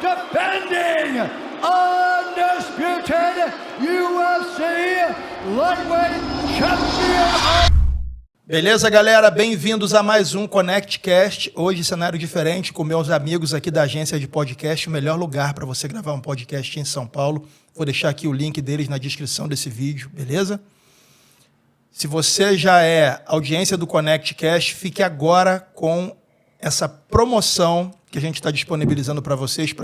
defending undisputed UFC lightweight champion. Beleza, galera? Bem-vindos a mais um ConnectCast. Hoje, cenário diferente, com meus amigos aqui da agência de podcast, o melhor lugar para você gravar um podcast em São Paulo. Vou deixar aqui o link deles na descrição desse vídeo, beleza? Se você já é audiência do ConnectCast, fique agora com essa promoção que a gente está disponibilizando para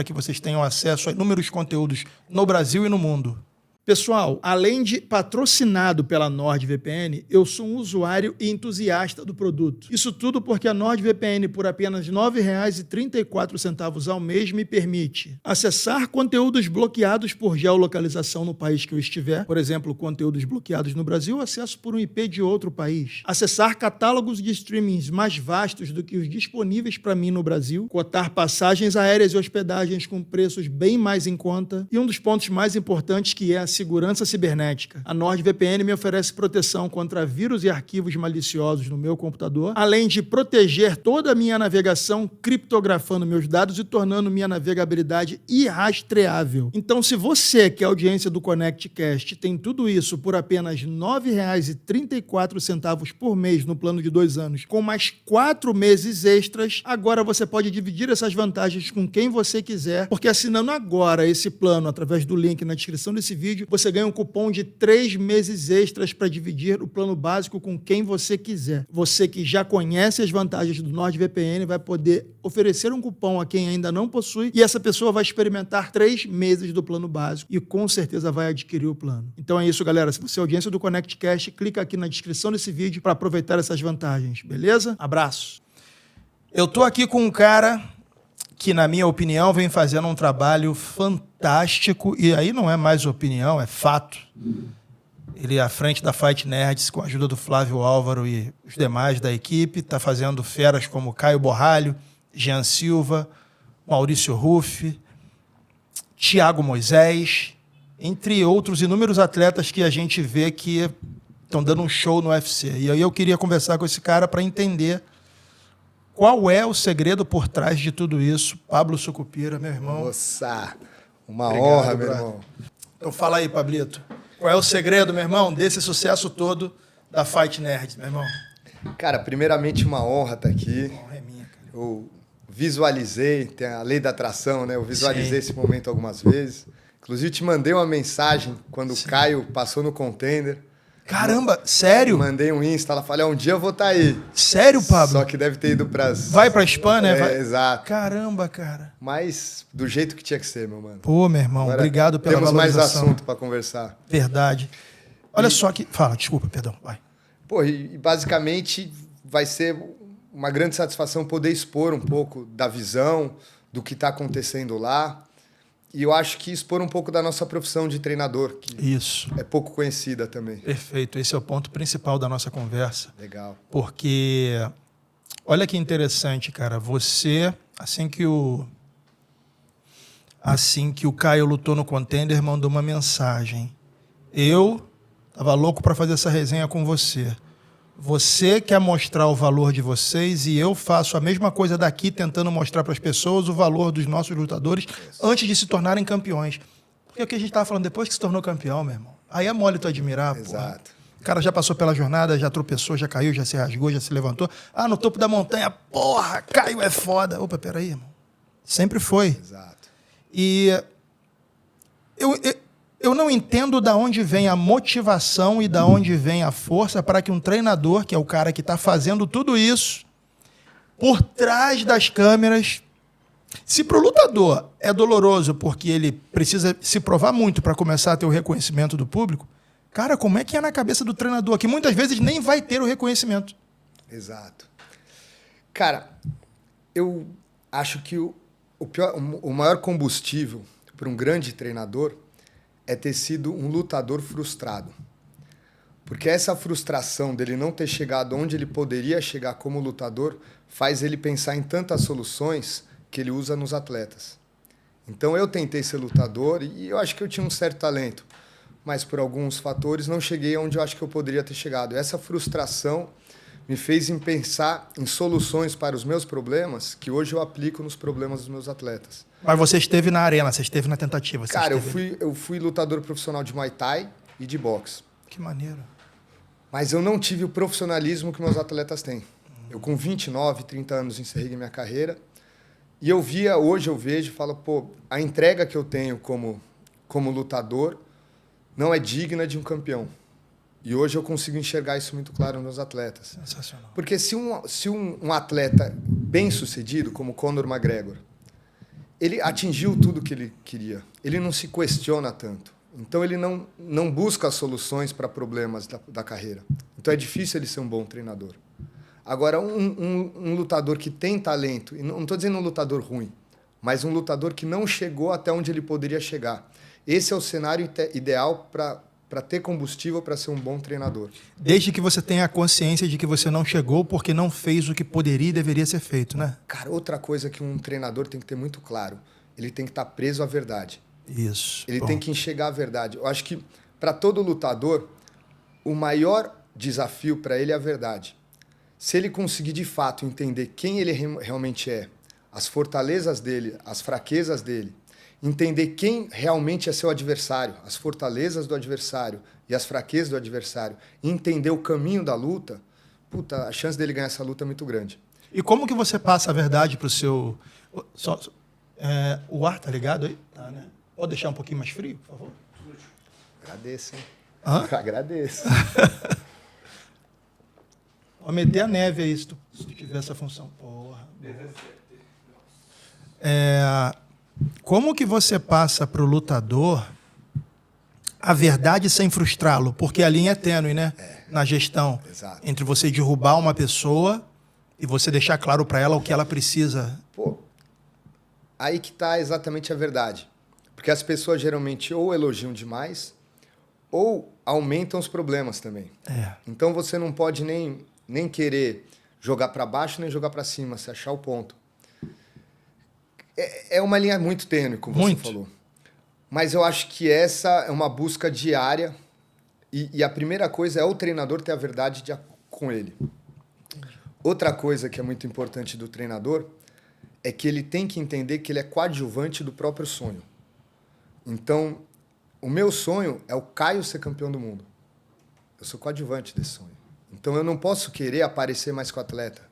que vocês tenham acesso a inúmeros conteúdos no Brasil e no mundo. Pessoal, além de patrocinado pela NordVPN, eu sou um usuário e entusiasta do produto. Isso tudo porque a NordVPN, por apenas R$ 9,34 ao mês, me permite acessar conteúdos bloqueados por geolocalização no país que eu estiver. Por exemplo, conteúdos bloqueados no Brasil, acesso por um IP de outro país. Acessar catálogos de streamings mais vastos do que os disponíveis para mim no Brasil. Cotar passagens aéreas e hospedagens com preços bem mais em conta. E um dos pontos mais importantes, que é a segurança cibernética. A NordVPN me oferece proteção contra vírus e arquivos maliciosos no meu computador, além de proteger toda a minha navegação, criptografando meus dados e tornando minha navegabilidade irrastreável. Então, se você, que é audiência do ConnectCast, tem tudo isso por apenas R$ 9,34 por mês no plano de 2 anos, com mais 4 meses extras, agora você pode dividir essas vantagens com quem você quiser, porque assinando agora esse plano através do link na descrição desse vídeo, você ganha um cupom de 3 meses extras para dividir o plano básico com quem você quiser. Você que já conhece as vantagens do NordVPN vai poder oferecer um cupom a quem ainda não possui e essa pessoa vai experimentar 3 meses do plano básico e com certeza vai adquirir o plano. Então é isso, galera. Se você é audiência do ConnectCast, clica aqui na descrição desse vídeo para aproveitar essas vantagens, beleza? Abraço! Eu tô aqui com um cara que, na minha opinião, vem fazendo um trabalho fantástico, e aí não é mais opinião, é fato. Ele é à frente da Fight Nerds, com a ajuda do Flávio Álvaro e os demais da equipe, está fazendo feras como Caio Borralho, Jean Silva, Maurício Ruff, Thiago Moisés, entre outros inúmeros atletas que a gente vê que estão dando um show no UFC. E aí eu queria conversar com esse cara para entender qual é o segredo por trás de tudo isso. Pablo Sucupira, meu irmão. Nossa, uma Obrigado, honra, meu brother. irmão. Então fala aí, Pablito. Qual é o segredo, meu irmão, desse sucesso todo da Fight Nerds, meu irmão? Cara, primeiramente uma honra estar aqui. Honra é minha, cara. Eu visualizei, tem a lei da atração, né? Eu visualizei Sim. esse momento algumas vezes. Inclusive, te mandei uma mensagem quando o Caio passou no Contender. Caramba, sério? Mandei um Insta, ela falou, um dia eu vou estar aí. Sério, Pablo? Só que deve ter ido pras... Vai pra spam, né? Vai... Exato. Caramba, cara. Mas do jeito que tinha que ser, meu mano. Pô, meu irmão, Agora, obrigado pela temos mais valorização. assunto para conversar. Verdade. Olha só que... Fala, desculpa, perdão, vai. Pô, e basicamente vai ser uma grande satisfação poder expor um pouco da visão, do que está acontecendo lá. E eu acho que expor um pouco da nossa profissão de treinador, que Isso. é pouco conhecida também. Perfeito, esse é o ponto principal da nossa conversa. Legal. Porque, olha que interessante, cara, você, assim que o Caio lutou no Contender, mandou uma mensagem. Eu tava louco para fazer essa resenha com você. Você quer mostrar o valor de vocês e eu faço a mesma coisa daqui, tentando mostrar para as pessoas o valor dos nossos lutadores antes de se tornarem campeões. Porque é o que a gente estava falando, depois que se tornou campeão, meu irmão, aí é mole tu admirar, pô. Exato. O cara já passou pela jornada, já tropeçou, já caiu, já se rasgou, já se levantou. Ah, no topo da montanha, porra, Caio é foda. Opa, peraí, irmão. Sempre foi. Exato. E eu não entendo da onde vem a motivação e da onde vem a força para que um treinador, que é o cara que está fazendo tudo isso, por trás das câmeras, se para o lutador é doloroso porque ele precisa se provar muito para começar a ter o reconhecimento do público, cara, como é que é na cabeça do treinador, que muitas vezes nem vai ter o reconhecimento? Exato. Cara, eu acho que o maior combustível para um grande treinador é ter sido um lutador frustrado. Porque essa frustração dele não ter chegado onde ele poderia chegar como lutador faz ele pensar em tantas soluções que ele usa nos atletas. Então eu tentei ser lutador e eu acho que eu tinha um certo talento, mas por alguns fatores não cheguei onde eu acho que eu poderia ter chegado. Essa frustração me fez em pensar em soluções para os meus problemas que hoje eu aplico nos problemas dos meus atletas. Mas você esteve na arena, você esteve na tentativa. Você Cara, esteve... eu fui lutador profissional de Muay Thai e de boxe. Que maneiro. Mas eu não tive o profissionalismo que meus atletas têm. Eu com 29, 30 anos encerrei minha carreira. E hoje eu vejo e falo, pô, a entrega que eu tenho como lutador não é digna de um campeão. E hoje eu consigo enxergar isso muito claro nos meus atletas. Sensacional. Porque se um atleta bem-sucedido, como Conor McGregor, ele atingiu tudo que ele queria, ele não se questiona tanto. Então ele não busca soluções para problemas da carreira. Então é difícil ele ser um bom treinador. Agora, um lutador que tem talento, e não estou dizendo um lutador ruim, mas um lutador que não chegou até onde ele poderia chegar. Esse é o cenário ideal para ter combustível para ser um bom treinador. Desde que você tenha a consciência de que você não chegou porque não fez o que poderia e deveria ser feito, né? Cara, outra coisa que um treinador tem que ter muito claro, ele tem que estar preso à verdade. Isso. Ele Bom. tem que enxergar a verdade. Eu acho que, para todo lutador, o maior desafio para ele é a verdade. Se ele conseguir, de fato, entender quem ele realmente é, as fortalezas dele, as fraquezas dele, entender quem realmente é seu adversário, as fortalezas do adversário e as fraquezas do adversário, entender o caminho da luta, puta, a chance dele ganhar essa luta é muito grande. E como que você passa a verdade pro seu... o ar tá ligado aí? Tá, né? Pode deixar um pouquinho mais frio, por favor? Agradeço, hein? Hã? Agradeço. Vou meter a neve aí, se tu tiver essa função. Porra. Como que você passa pro lutador a verdade sem frustrá-lo? Porque a linha é tênue, né? Na gestão. Exato. Entre você derrubar uma pessoa e você deixar claro para ela o que ela precisa. Pô, aí que tá exatamente a verdade. Porque as pessoas geralmente ou elogiam demais ou aumentam os problemas também. Então você não pode nem querer jogar para baixo nem jogar para cima, se achar o ponto. É uma linha muito tênue, como você falou. Mas eu acho que essa é uma busca diária e a primeira coisa é o treinador ter a verdade com ele. Outra coisa que é muito importante do treinador é que ele tem que entender que ele é coadjuvante do próprio sonho. Então, o meu sonho é o Caio ser campeão do mundo. Eu sou coadjuvante desse sonho. Então, eu não posso querer aparecer mais com o atleta.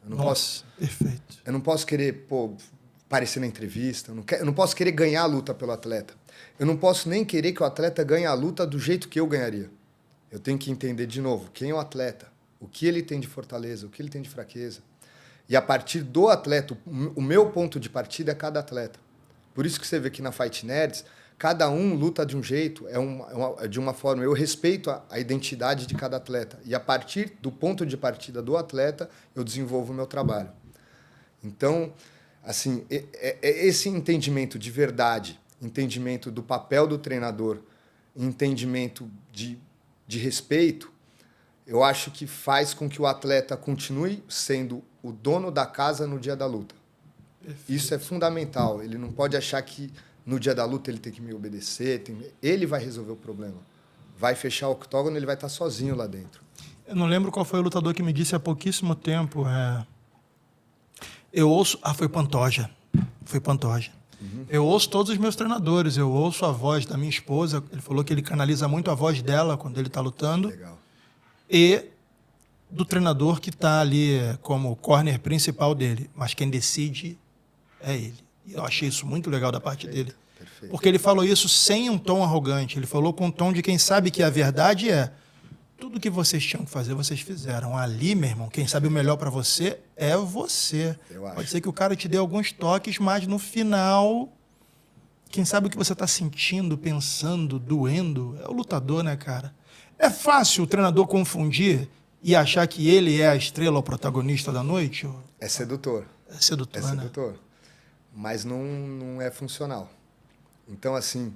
Perfeito. Eu não posso querer, aparecer na entrevista. Eu não posso querer ganhar a luta pelo atleta. Eu não posso nem querer que o atleta ganhe a luta do jeito que eu ganharia. Eu tenho que entender, de novo, quem é o atleta, o que ele tem de fortaleza, o que ele tem de fraqueza. E a partir do atleta, o meu ponto de partida é cada atleta. Por isso que você vê que na Fight Nerds, cada um luta de um jeito, de uma forma. Eu respeito a identidade de cada atleta. E a partir do ponto de partida do atleta, eu desenvolvo o meu trabalho. Então, assim, esse entendimento de verdade, entendimento do papel do treinador, entendimento de respeito, eu acho que faz com que o atleta continue sendo o dono da casa no dia da luta. Perfeito. Isso é fundamental. Ele não pode achar que no dia da luta ele tem que me obedecer. Ele vai resolver o problema. Vai fechar o octógono, ele vai estar sozinho lá dentro. Eu não lembro qual foi o lutador que me disse há pouquíssimo tempo. Eu ouço... foi Pantoja. Foi Pantoja. Uhum. Eu ouço todos os meus treinadores. Eu ouço a voz da minha esposa. Ele falou que ele canaliza muito a voz dela quando ele está lutando. Legal. E do treinador que está ali como corner principal dele. Mas quem decide é ele. E eu achei isso muito legal da parte dele. Perfeito. Porque ele falou isso sem um tom arrogante. Ele falou com um tom de quem sabe que a verdade é tudo que vocês tinham que fazer, vocês fizeram. Ali, meu irmão, quem sabe o melhor para você é você. Pode ser que o cara te dê alguns toques, mas no final, quem sabe o que você está sentindo, pensando, doendo, é o lutador, né, cara? É fácil o treinador confundir e achar que ele é a estrela, o protagonista da noite? É sedutor. É sedutor, né? É sedutor. Mas não é funcional. Então, assim,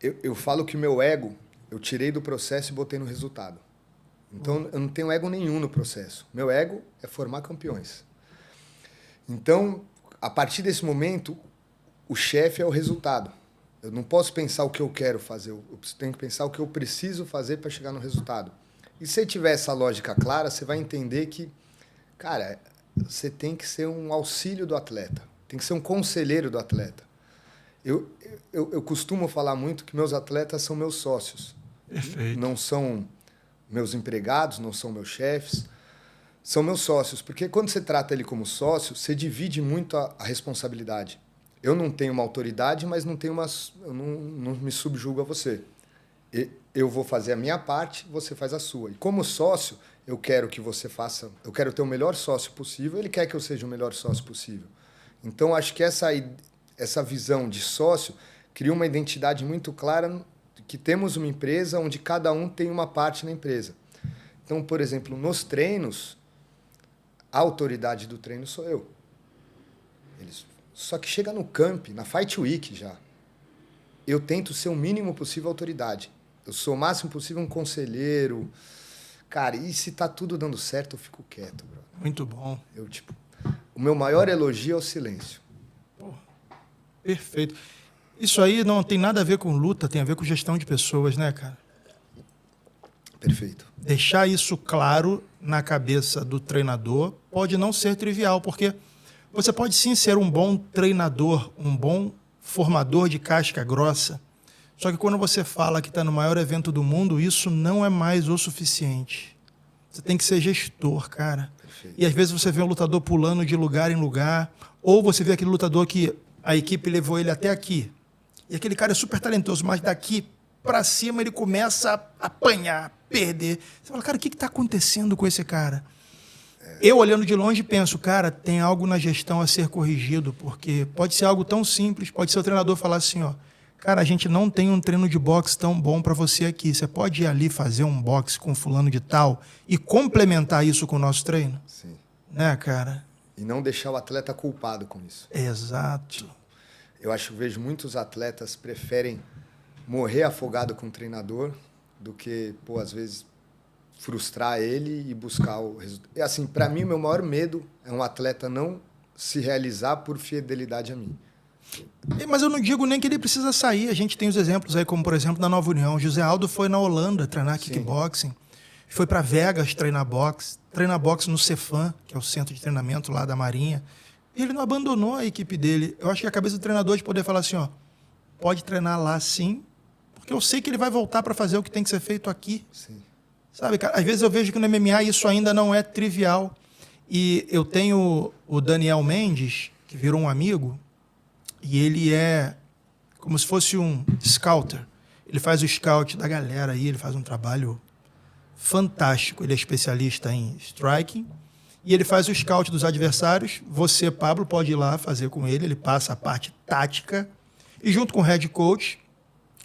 eu falo que o meu ego, eu tirei do processo e botei no resultado. Então, eu não tenho ego nenhum no processo. Meu ego é formar campeões. Então, a partir desse momento, o chefe é o resultado. Eu não posso pensar o que eu quero fazer, eu tenho que pensar o que eu preciso fazer para chegar no resultado. E se você tiver essa lógica clara, você vai entender que Cara, você tem que ser um auxílio do atleta. Tem que ser um conselheiro do atleta. Eu costumo falar muito que meus atletas são meus sócios. Perfeito. Não são meus empregados, não são meus chefes. São meus sócios. Porque quando você trata ele como sócio, você divide muito a responsabilidade. Eu não tenho uma autoridade, mas não me subjugo a você. Eu vou fazer a minha parte, você faz a sua. E como sócio, eu quero que você faça... Eu quero ter o melhor sócio possível, ele quer que eu seja o melhor sócio possível. Então, acho que essa visão de sócio cria uma identidade muito clara que temos uma empresa onde cada um tem uma parte na empresa. Então, por exemplo, nos treinos, a autoridade do treino sou eu. Só que chega no camp, na Fight Week já, eu tento ser o mínimo possível autoridade. Eu sou o máximo possível um conselheiro. Cara, e se tá tudo dando certo, eu fico quieto, bro. Muito bom. O meu maior elogio é o silêncio. Porra, perfeito. Isso aí não tem nada a ver com luta, tem a ver com gestão de pessoas, né, cara? Perfeito. Deixar isso claro na cabeça do treinador pode não ser trivial, porque você pode sim ser um bom treinador, um bom formador de casca grossa, só que quando você fala que está no maior evento do mundo, isso não é mais o suficiente. Você tem que ser gestor, cara. Perfeito. E às vezes você vê um lutador pulando de lugar em lugar, ou você vê aquele lutador que a equipe levou ele até aqui. E aquele cara é super talentoso, mas daqui para cima ele começa a apanhar, perder. Você fala, cara, o que está acontecendo com esse cara? Eu, olhando de longe, penso, cara, tem algo na gestão a ser corrigido, porque pode ser algo tão simples, pode ser o treinador falar assim, ó, cara, a gente não tem um treino de boxe tão bom para você aqui. Você pode ir ali fazer um boxe com fulano de tal e complementar isso com o nosso treino? Sim. Né, cara? E não deixar o atleta culpado com isso. Exato. Vejo muitos atletas preferem morrer afogado com o treinador do que, às vezes, frustrar ele e buscar o resultado. E, assim, para mim, o meu maior medo é um atleta não se realizar por fidelidade a mim. Mas eu não digo nem que ele precisa sair. A gente tem os exemplos aí, como, por exemplo, na Nova União. José Aldo foi na Holanda treinar kickboxing. Foi para Vegas treinar boxe no Cefam, que é o centro de treinamento lá da Marinha. E ele não abandonou a equipe dele. Eu acho que a cabeça do treinador é de poder falar assim, ó, pode treinar lá sim, porque eu sei que ele vai voltar para fazer o que tem que ser feito aqui. Sim. Sabe, cara? Às vezes eu vejo que no MMA isso ainda não é trivial. E eu tenho o Daniel Mendes, que virou um amigo, e ele é como se fosse um scouter. Ele faz o scout da galera aí, ele faz um trabalho fantástico. Ele é especialista em striking e ele faz o scout dos adversários. Você, Pablo, pode ir lá fazer com ele. Ele passa a parte tática e junto com o head coach,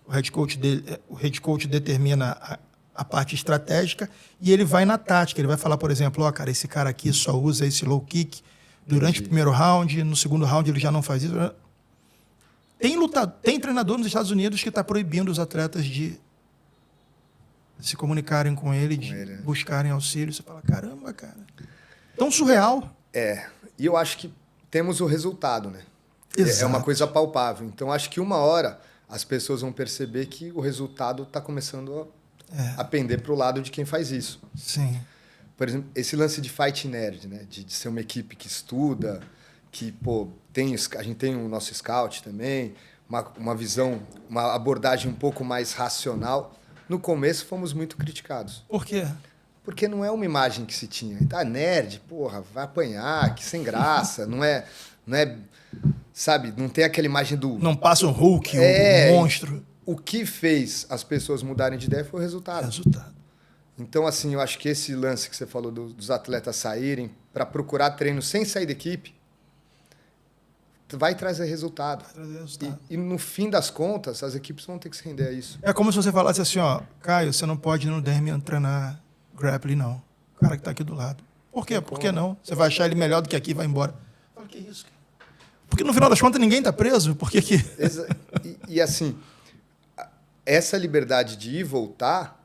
o head coach determina a parte estratégica e ele vai na tática. Ele vai falar, por exemplo, ó, cara, esse cara aqui só usa esse low kick durante o primeiro round, no segundo round ele já não faz isso. Tem treinador nos Estados Unidos que está proibindo os atletas de se comunicarem com ele, buscarem auxílio. Você fala, caramba, cara. Tão surreal. E eu acho que temos o resultado, né? Exato. É uma coisa palpável. Então, acho que uma hora as pessoas vão perceber que o resultado está começando a pender para o lado de quem faz isso. Sim. Por exemplo, esse lance de Fight Nerd, né? De ser uma equipe que estuda, que, a gente tem o nosso scout também, uma visão, uma abordagem um pouco mais racional. No começo fomos muito criticados. Por quê? Porque não é uma imagem que se tinha. Tá, nerd, vai apanhar, que sem graça, não é, sabe, não tem aquela imagem do... Não passa um Hulk, um monstro. O que fez as pessoas mudarem de ideia foi o resultado. Então, assim, eu acho que esse lance que você falou dos atletas saírem para procurar treino sem sair da equipe, vai trazer resultado. E no fim das contas, as equipes vão ter que se render a isso. É como se você falasse assim, ó, Caio, você não pode ir no Demian treinar grappling, não. O cara que tá aqui do lado. Por quê? Por que não? Você vai achar ele melhor do que aqui e vai embora. Fala, que isso, cara? Porque no final das contas ninguém tá preso. Por que que... E assim, essa liberdade de ir e voltar,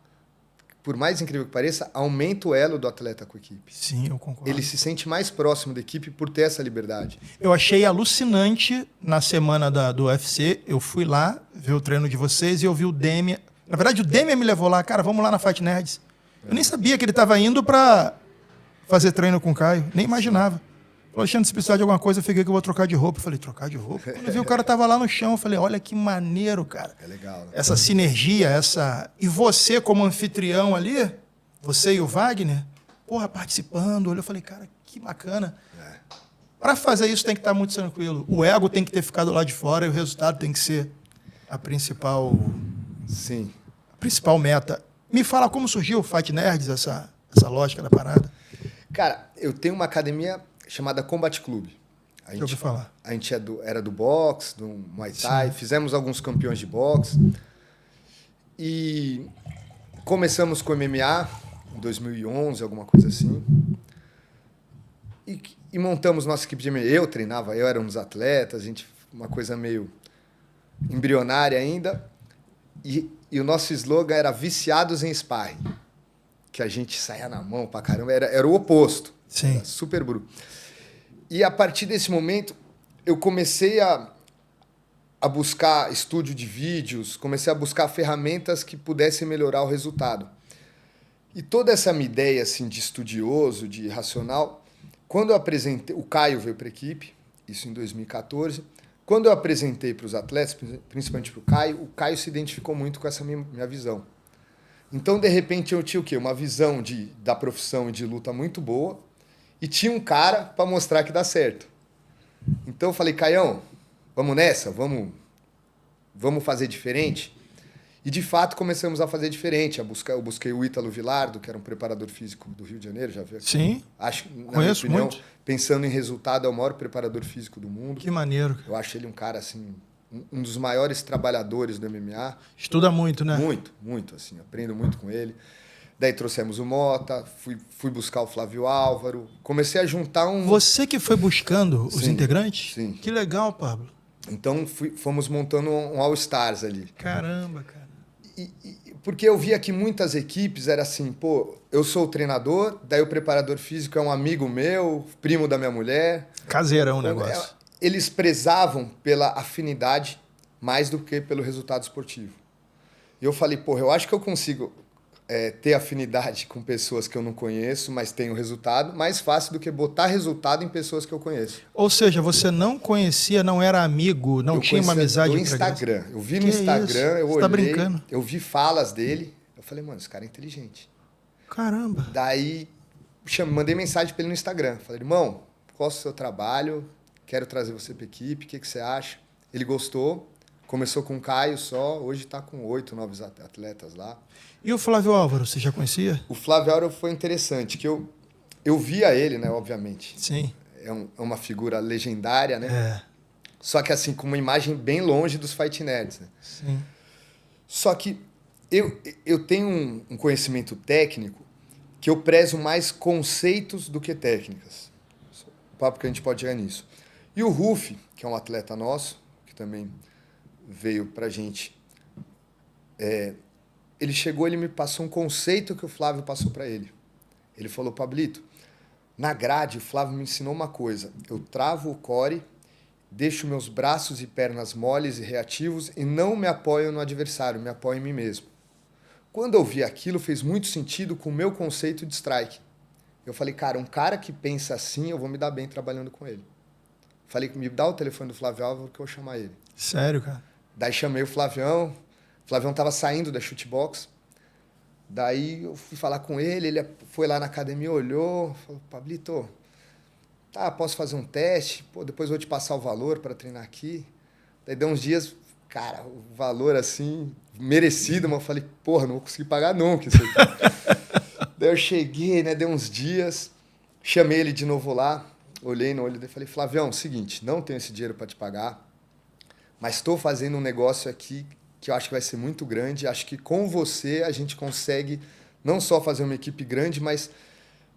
por mais incrível que pareça, aumenta o elo do atleta com a equipe. Sim, eu concordo. Ele se sente mais próximo da equipe por ter essa liberdade. Eu achei alucinante na semana do UFC. Eu fui lá ver o treino de vocês e eu vi o Demian. Na verdade, o Demian me levou lá. Cara, vamos lá na Fight Nerds. Eu nem sabia que ele estava indo para fazer treino com o Caio. Nem imaginava. Falei, Alexandre, se precisar de alguma coisa, eu fiquei que eu vou trocar de roupa. Eu falei, trocar de roupa? Quando eu vi o cara tava lá no chão, eu falei, olha que maneiro, cara. É legal, né? Essa sinergia, E você como anfitrião ali, você e o Wagner, porra, participando. Eu falei, cara, que bacana. Para fazer isso tem que estar muito tranquilo. O ego tem que ter ficado lá de fora e o resultado tem que ser a principal meta. Me fala como surgiu o Fight Nerds, essa lógica da parada. Cara, eu tenho uma academia chamada Combat Club. Deixa eu ouvir falar. A gente era do boxe, do Muay Thai, fizemos alguns campeões de boxe. E começamos com MMA em 2011, alguma coisa assim. E montamos nossa equipe de MMA. Eu treinava, eu era um dos atletas, uma coisa meio embrionária ainda. E o nosso slogan era viciados em sparring. Que a gente saía na mão pra caramba, era o oposto. Sim. Era super bruto. E a partir desse momento, eu comecei a buscar estúdio de vídeos, comecei a buscar ferramentas que pudessem melhorar o resultado. E toda essa minha ideia assim, de estudioso, de racional, quando eu apresentei, o Caio veio para a equipe, isso em 2014, quando eu apresentei para os atletas, principalmente para o Caio se identificou muito com essa minha visão. Então, de repente, eu tinha o quê? Uma visão da profissão e de luta muito boa, e tinha um cara para mostrar que dá certo. Então eu falei, Caião, vamos nessa? Vamos fazer diferente? E de fato começamos a fazer diferente. Eu busquei o Ítalo Vilardo, que era um preparador físico do Rio de Janeiro, já viu? Sim. Acho, na conheço minha opinião, muito. Pensando em resultado, é o maior preparador físico do mundo. Que maneiro. Eu acho ele um cara assim, um dos maiores trabalhadores do MMA. Estuda muito, né? Muito, muito, assim, aprendo muito com ele. Daí trouxemos o Mota, fui buscar o Flávio Álvaro, comecei a juntar um... Você que foi buscando os integrantes? Sim. Que legal, Pablo. Então fomos montando um All-Stars ali. Caramba, cara. Porque eu via que muitas equipes era assim, pô, eu sou o treinador, daí o preparador físico é um amigo meu, primo da minha mulher. Caseirão o negócio. Eles prezavam pela afinidade mais do que pelo resultado esportivo. E eu falei, pô, eu acho que eu consigo ter afinidade com pessoas que eu não conheço, mas tenho resultado, mais fácil do que botar resultado em pessoas que eu conheço. Ou seja, você não conhecia, não era amigo, não tinha uma amizade. No Instagram. Eu vi no Instagram, eu olhei, tá brincando? Eu vi falas dele, eu falei, mano, esse cara é inteligente. Caramba. Daí, mandei mensagem para ele no Instagram. Falei, irmão, gosto do seu trabalho, quero trazer você para a equipe, o que você acha? Ele gostou, começou com o Caio só, hoje está com 8, 9 atletas lá. E o Flávio Álvaro, você já conhecia? O Flávio Álvaro foi interessante, que eu via ele, né, obviamente. Sim. É uma figura legendária, né? É. Só que assim, com uma imagem bem longe dos Fight Nerds, né? Sim. Só que eu tenho um conhecimento técnico que eu prezo mais conceitos do que técnicas. O papo que a gente pode chegar nisso. E o Rufi, que é um atleta nosso, que também veio pra gente, ele chegou, ele me passou um conceito que o Flávio passou para ele. Ele falou, Pablito, na grade o Flávio me ensinou uma coisa, eu travo o core, deixo meus braços e pernas moles e reativos e não me apoio no adversário, me apoio em mim mesmo. Quando eu vi aquilo, fez muito sentido com o meu conceito de strike. Eu falei, cara, um cara que pensa assim, eu vou me dar bem trabalhando com ele. Falei, me dá o telefone do Flávio Álvaro que eu vou chamar ele. Sério, cara? Daí chamei o Flavião estava saindo da shootbox. Daí eu fui falar com ele, ele foi lá na academia, olhou, falou, Pablito, tá, posso fazer um teste? Pô, depois eu vou te passar o valor para treinar aqui. Daí deu uns dias, cara, o valor assim, merecido, mas eu falei, porra, não vou conseguir pagar nunca isso aqui. Daí eu cheguei, né, deu uns dias, chamei ele de novo lá, olhei no olho dele e falei, Flavião, seguinte, não tenho esse dinheiro para te pagar, mas estou fazendo um negócio aqui que eu acho que vai ser muito grande. Acho que com você a gente consegue não só fazer uma equipe grande, mas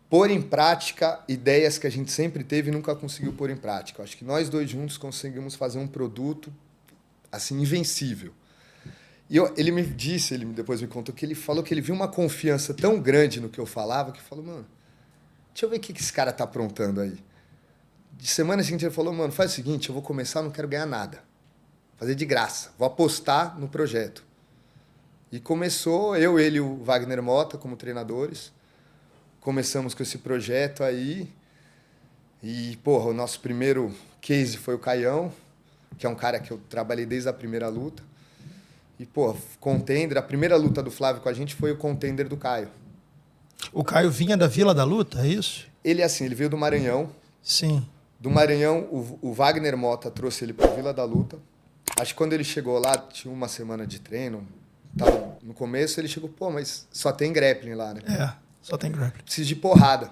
pôr em prática ideias que a gente sempre teve e nunca conseguiu pôr em prática. Eu acho que nós dois juntos conseguimos fazer um produto assim invencível. E ele me disse, ele depois me contou, que ele falou que ele viu uma confiança tão grande no que eu falava, que falou, mano, deixa eu ver o que esse cara tá aprontando aí. De semana seguinte ele falou, mano, faz o seguinte, eu vou começar, não quero ganhar nada. Fazer de graça, vou apostar no projeto. E começou, ele e o Wagner Mota como treinadores, começamos com esse projeto aí. E, porra, o nosso primeiro case foi o Caião, que é um cara que eu trabalhei desde a primeira luta. E, pô, contender, a primeira luta do Flávio com a gente foi o contender do Caio. O Caio vinha da Vila da Luta, é isso? Ele, assim, ele veio do Maranhão. Sim. Do Maranhão, o Wagner Mota trouxe ele para Vila da Luta. Acho que quando ele chegou lá, tinha uma semana de treino. Tava no começo, ele chegou, pô, mas só tem grappling lá, né? É, só tem grappling. Precisa de porrada.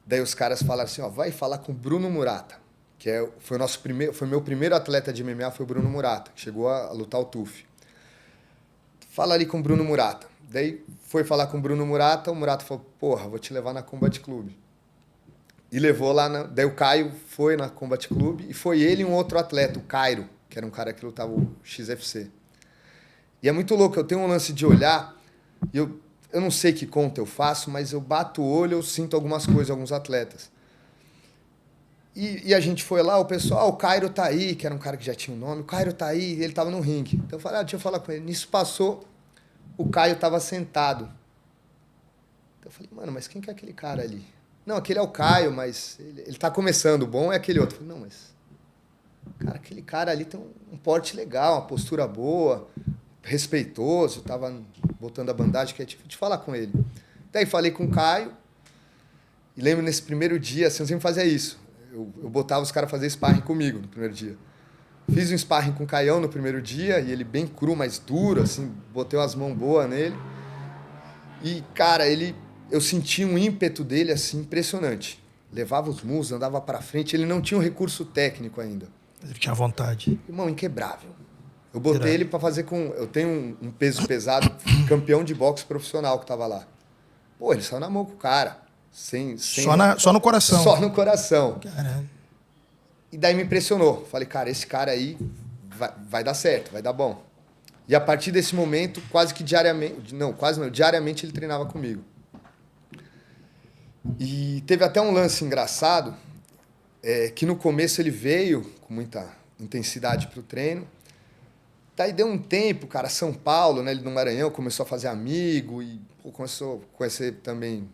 Daí os caras falaram assim, ó, vai falar com o Bruno Murata, que foi meu primeiro atleta de MMA, foi o Bruno Murata, que chegou a lutar o TUF. Fala ali com o Bruno Murata. Daí foi falar com o Bruno Murata, o Murata falou, porra, vou te levar na Combat Club. E levou lá, daí o Caio foi na Combat Club, e foi ele e um outro atleta, o Cairo, que era um cara que lutava o XFC. E é muito louco, eu tenho um lance de olhar, e eu não sei que conta eu faço, mas eu bato o olho, eu sinto algumas coisas, alguns atletas. E a gente foi lá, o pessoal, o Cairo tá aí, que era um cara que já tinha um nome, o Cairo tá aí, ele tava no ringue. Então eu falei, deixa eu falar com ele. Nisso passou, o Caio tava sentado. Então eu falei, mano, mas quem que é aquele cara ali? Não, aquele é o Caio, mas ele tá começando, o bom é aquele outro. Eu falei, não, mas... Cara, aquele cara ali tem um porte legal, uma postura boa, respeitoso, tava botando a bandagem, que é tipo de falar com ele. Daí falei com o Caio, e lembro nesse primeiro dia, assim, eu sempre fazia isso. Eu botava os caras fazer sparring comigo no primeiro dia. Fiz um sparring com o Caião no primeiro dia, e ele bem cru, mas duro, assim, botei umas mãos boas nele. E, cara, eu senti um ímpeto dele, assim, impressionante. Levava os murros, andava pra frente, ele não tinha um recurso técnico ainda. Ele tinha vontade. Irmão, inquebrável. Eu botei ele pra fazer com... Eu tenho um peso pesado, campeão de boxe profissional que tava lá. Pô, ele saiu na mão com o cara. Só no coração. Só no coração. Caramba. E daí me impressionou. Falei, cara, esse cara aí vai dar certo, vai dar bom. E a partir desse momento, quase que diariamente... Não, quase não. Diariamente ele treinava comigo. E teve até um lance engraçado, que no começo ele veio com muita intensidade pro treino. Daí deu um tempo, cara, São Paulo, né, ele no Maranhão, começou a fazer amigo e começou a conhecer também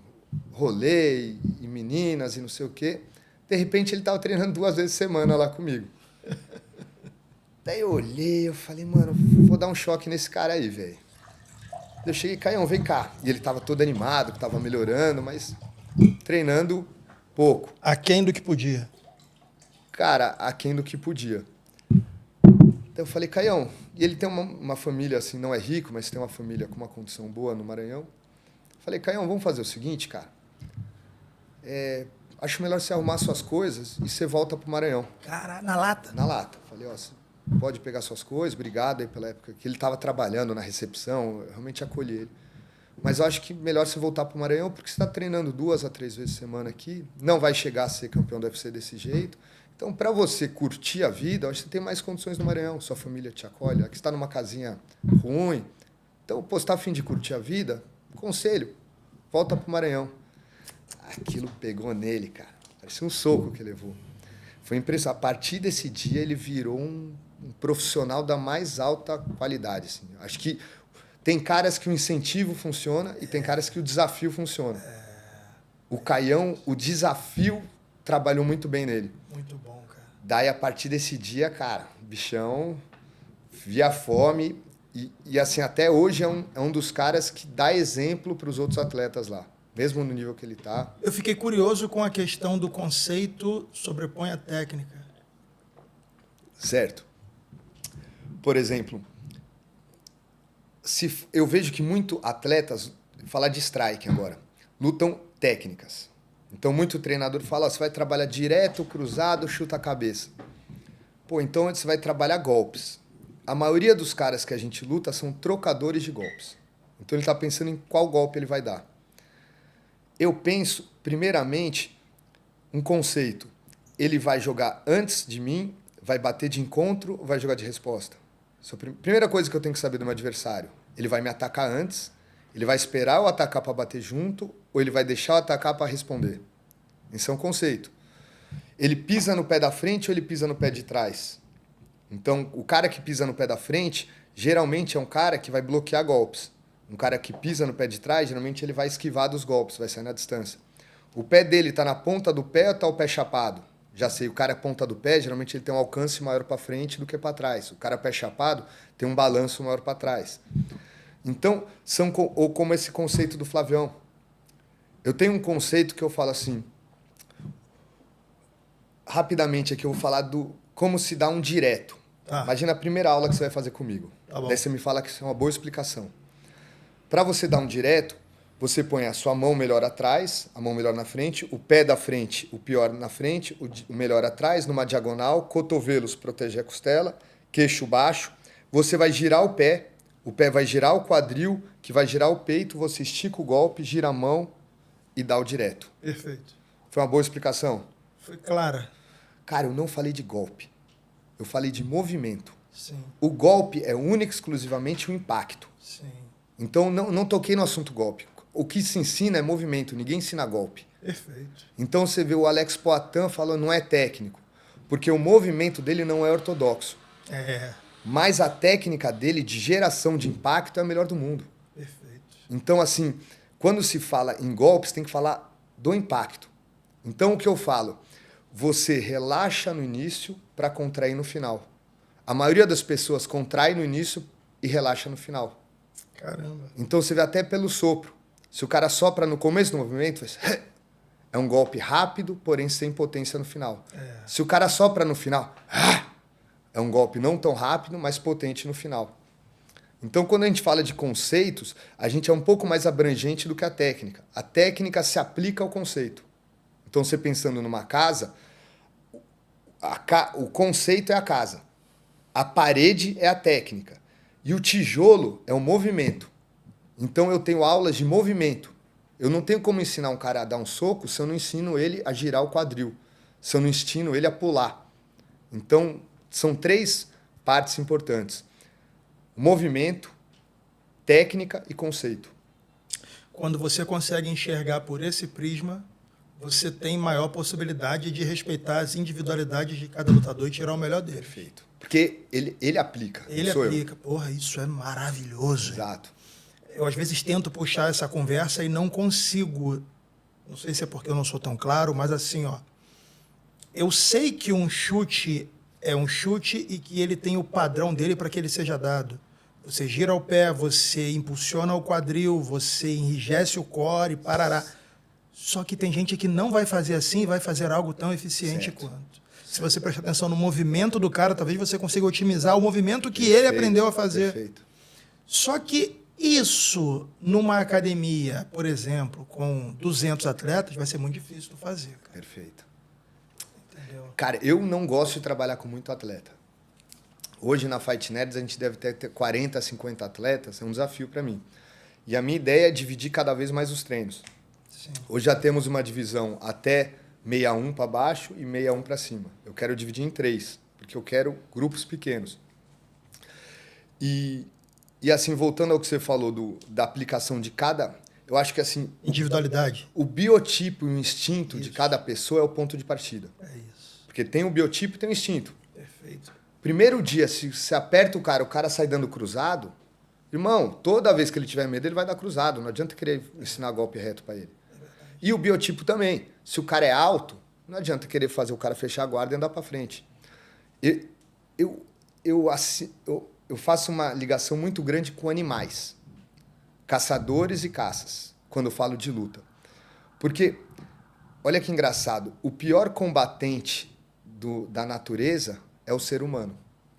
rolê e meninas e não sei o quê. De repente ele tava treinando 2 vezes por semana lá comigo. Daí eu olhei, eu falei, mano, vou dar um choque nesse cara aí, velho. Eu cheguei, Caião, vem cá. E ele tava todo animado, que tava melhorando, mas treinando pouco. Aquém do que podia. Cara, aquém do que podia. Então eu falei, Caião, e ele tem uma família, assim, não é rico, mas tem uma família com uma condição boa no Maranhão. Falei, Caião, vamos fazer o seguinte, cara. Acho melhor você arrumar suas coisas e você volta pro Maranhão. Caralho, na lata? Na lata. Falei, ó, você pode pegar suas coisas, obrigado aí pela época que ele estava trabalhando na recepção, eu realmente acolhi ele. Mas eu acho que melhor você voltar pro Maranhão, porque você está treinando 2 a 3 vezes por semana aqui, não vai chegar a ser campeão do UFC desse jeito. Então, para você curtir a vida, eu acho que você tem mais condições no Maranhão, sua família te acolhe, aqui você está numa casinha ruim. Então, pô, você está a fim de curtir a vida? Conselho, volta pro Maranhão. Aquilo pegou nele, cara. Parecia um soco que levou. Foi impressionante. A partir desse dia, ele virou um profissional da mais alta qualidade. Assim. Acho que tem caras que o incentivo funciona e tem caras que o desafio funciona. O Caião, o desafio trabalhou muito bem nele. Muito bom, cara. Daí, a partir desse dia, cara, o bichão via fome e assim, até hoje é um dos caras que dá exemplo para os outros atletas lá, mesmo no nível que ele tá. Eu fiquei curioso com a questão do conceito sobrepõe a técnica. Certo. Por exemplo, eu vejo que muito atletas, falar de strike agora, lutam técnicas. Então, muito treinador fala, você vai trabalhar direto, cruzado, chuta a cabeça. Pô, então você vai trabalhar golpes. A maioria dos caras que a gente luta são trocadores de golpes. Então, ele está pensando em qual golpe ele vai dar. Eu penso, primeiramente, um conceito. Ele vai jogar antes de mim, vai bater de encontro ou vai jogar de resposta? Essa é a primeira coisa que eu tenho que saber do meu adversário. Ele vai me atacar antes, ele vai esperar eu atacar para bater junto ou ele vai deixar eu atacar para responder? Esse é um conceito. Ele pisa no pé da frente ou ele pisa no pé de trás? Então, o cara que pisa no pé da frente, geralmente é um cara que vai bloquear golpes. Um cara que pisa no pé de trás, geralmente ele vai esquivar dos golpes, vai sair na distância. O pé dele tá na ponta do pé ou tá o pé chapado? Já sei, o cara é ponta do pé, geralmente ele tem um alcance maior para frente do que para trás. O cara pé chapado tem um balanço maior para trás. Então, ou como esse conceito do Flavião. Eu tenho um conceito que eu falo assim, rapidamente aqui eu vou falar do como se dá um direto. Tá. Imagina a primeira aula que você vai fazer comigo. Tá bom. Daí você me fala que isso é uma boa explicação. Para você dar um direto, você põe a sua mão melhor atrás, a mão melhor na frente, o pé da frente, o pior na frente, o melhor atrás, numa diagonal, cotovelos proteger a costela, queixo baixo. Você vai girar o pé vai girar o quadril, que vai girar o peito, você estica o golpe, gira a mão e dá o direto. Perfeito. Foi uma boa explicação? Foi clara. Cara, eu não falei de golpe. Eu falei de movimento. Sim, O golpe é único e exclusivamente o impacto. sim. Então, não toquei no assunto golpe. O que se ensina é movimento, ninguém ensina golpe. Perfeito. Então, você vê o Alex Poitin falando não é técnico, porque o movimento dele não é ortodoxo. É, Mas a técnica dele de geração de impacto é a melhor do mundo. perfeito. Então, assim, quando se fala em golpes, tem que falar do impacto. Então, o que eu falo? Você relaxa no início para contrair no final. A maioria das pessoas contrai no início e relaxa no final. Caramba. Então, você vê até pelo sopro. Se o cara sopra no começo do movimento, faz... é um golpe rápido, porém sem potência no final. Se o cara sopra no final, é um golpe não tão rápido, mas potente no final. Então, quando a gente fala de conceitos, a gente é um pouco mais abrangente do que a técnica. A técnica se aplica ao conceito. Então, você pensando numa casa, o conceito é a casa. A parede é a técnica. E o tijolo é o movimento. Então, eu tenho aulas de movimento. Eu não tenho como ensinar um cara a dar um soco se eu não ensino ele a girar o quadril. Se eu não ensino ele a pular. Então, são 3 partes importantes. Movimento, técnica e conceito. Quando você consegue enxergar por esse prisma, você tem maior possibilidade de respeitar as individualidades de cada lutador e tirar o melhor dele. Perfeito. Porque ele aplica. Ele sou aplica. Porra, isso é maravilhoso. Exato. Eu, às vezes, tento puxar essa conversa e não consigo. Não sei se é porque eu não sou tão claro, mas assim, ó. Eu sei que um chute é um chute e que ele tem o padrão dele para que ele seja dado. Você gira o pé, você impulsiona o quadril, você enrijece o core, parará. Só que tem gente que não vai fazer assim e vai fazer algo tão eficiente Certo. quanto. Se você prestar atenção no movimento do cara, talvez você consiga otimizar o movimento que ele aprendeu a fazer. Perfeito. Só que isso, numa academia, por exemplo, com 200 atletas, vai ser muito difícil de fazer. Cara. Perfeito. Entendeu? Cara, eu não gosto de trabalhar com muito atleta. Hoje na Fight Nerds a gente deve ter 40, 50 atletas, é um desafio para mim. E a minha ideia é dividir cada vez mais os treinos. Sim. Hoje já temos uma divisão até 61 para baixo e 61 para cima. Eu quero dividir em 3, porque eu quero grupos pequenos. E assim, voltando ao que você falou da aplicação de cada... Eu acho que assim, Individualidade. o biotipo e o instinto de Isso. cada pessoa é o ponto de partida. É isso. Porque tem o biotipo e tem o instinto. Perfeito. Primeiro dia, se você aperta o cara sai dando cruzado, irmão, toda vez que ele tiver medo, ele vai dar cruzado. Não adianta querer ensinar golpe reto para ele. E o biotipo também. Se o cara é alto, não adianta querer fazer o cara fechar a guarda e andar para frente. Eu faço uma ligação muito grande com animais. Caçadores e caças, quando eu falo de luta. Porque, olha que engraçado, o pior combatente da natureza é o ser humano.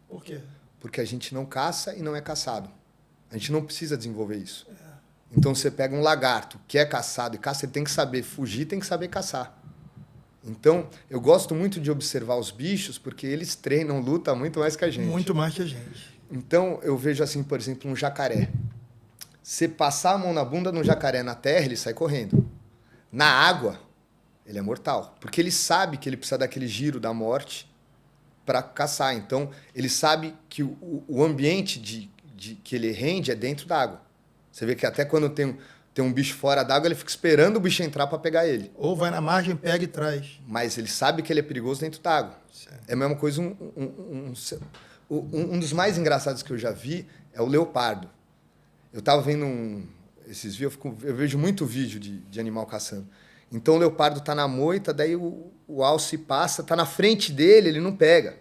Por quê? Porque a gente não caça e não é caçado. A gente não precisa desenvolver isso. Então você pega um lagarto que é caçado e caça, ele tem que saber fugir, tem que saber caçar. Então, eu gosto muito de observar os bichos porque eles treinam luta muito mais que a gente. Muito mais que a gente. Então, eu vejo assim, por exemplo, um jacaré. Você passar a mão na bunda de um jacaré na terra, ele sai correndo. Na água, ele é mortal. Porque ele sabe que ele precisa daquele giro da morte para caçar. Então, ele sabe que o ambiente que ele rende é dentro d'água. Você vê que até quando tem um bicho fora d'água, ele fica esperando o bicho entrar para pegar ele. Ou vai na margem, pega e traz. Mas ele sabe que ele é perigoso dentro d'água. É a mesma coisa, um dos mais engraçados que eu já vi é o leopardo. Eu estava vendo esses vídeos, eu vejo muito vídeo de animal caçando. Então o leopardo tá na moita, daí o alce passa, tá na frente dele, ele não pega.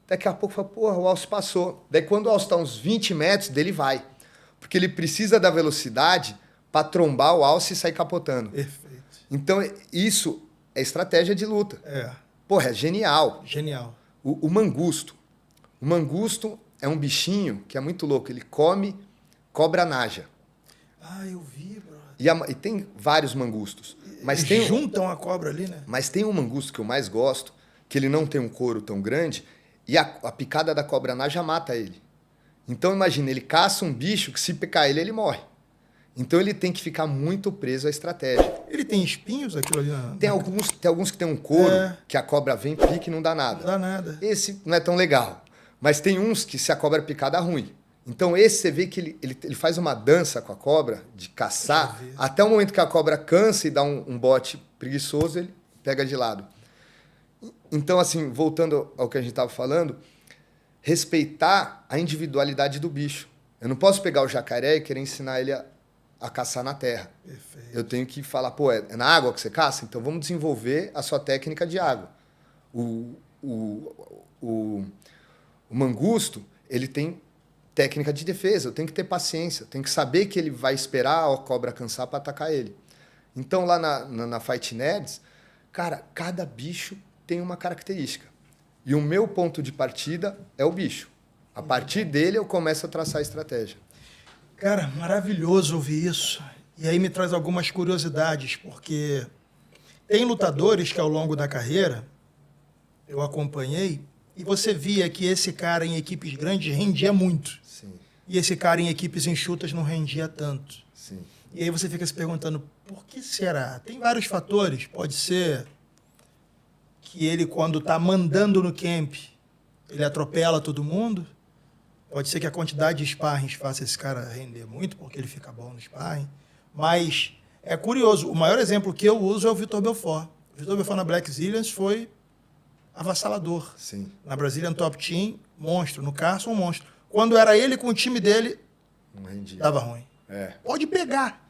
Daqui a pouco fala, porra, o alce passou. Daí quando o alce tá uns 20 metros, dele vai. Porque ele precisa da velocidade para trombar o alce e sair capotando. Perfeito. Então isso é estratégia de luta. É. Porra, é genial. Genial. O mangusto. O mangusto é um bichinho que é muito louco. Ele come cobra naja. Ah, eu vi, bro. E tem vários mangustos. Mas Eles tem, juntam a cobra ali, né? mas tem um mangusto que eu mais gosto, que ele não tem um couro tão grande, e a picada da cobra naja mata ele. Então imagina, ele caça um bicho que se picar ele morre. Então ele tem que ficar muito preso à estratégia. Ele tem espinhos, aquilo ali? Tem alguns que tem um couro, É. que a cobra vem, pica e não dá Não nada. dá nada. Esse não é tão legal. Mas tem uns que se a cobra picar dá ruim. Então esse você vê que ele faz uma dança com a cobra, de caçar, Deixa eu ver. até o momento que a cobra cansa e dá um bote preguiçoso, ele pega de lado. Então, assim, voltando ao que a gente estava falando, respeitar a individualidade do bicho. Eu não posso pegar o jacaré e querer ensinar ele a caçar na terra. Perfeito. Eu tenho que falar, pô, é na água que você caça? Então vamos desenvolver a sua técnica de água. O mangusto, ele tem técnica de defesa, eu tenho que ter paciência, eu tenho que saber que ele vai esperar a cobra cansar para atacar ele. Então lá na Fight Nerds, cara, cada bicho tem uma característica. E o meu ponto de partida é o bicho. A partir dele eu começo a traçar a estratégia. Cara, maravilhoso ouvir isso. E aí me traz algumas curiosidades, porque tem lutadores que ao longo da carreira eu acompanhei e você via que esse cara em equipes grandes rendia muito. Sim, E esse cara em equipes enxutas não rendia tanto. sim. E aí você fica se perguntando, por que será? Tem vários fatores. Pode ser que ele, quando está mandando no camp, ele atropela todo mundo. Pode ser que a quantidade de sparrings faça esse cara render muito, porque ele fica bom no sparring. Mas é curioso. O maior exemplo que eu uso é o Vitor Belfort. O Vitor Belfort na Black Zillions foi avassalador. Sim. Na Brazilian Top Team, monstro. No Carson, monstro. Quando era ele com o time dele, Não rendia. dava ruim. É. Pode pegar.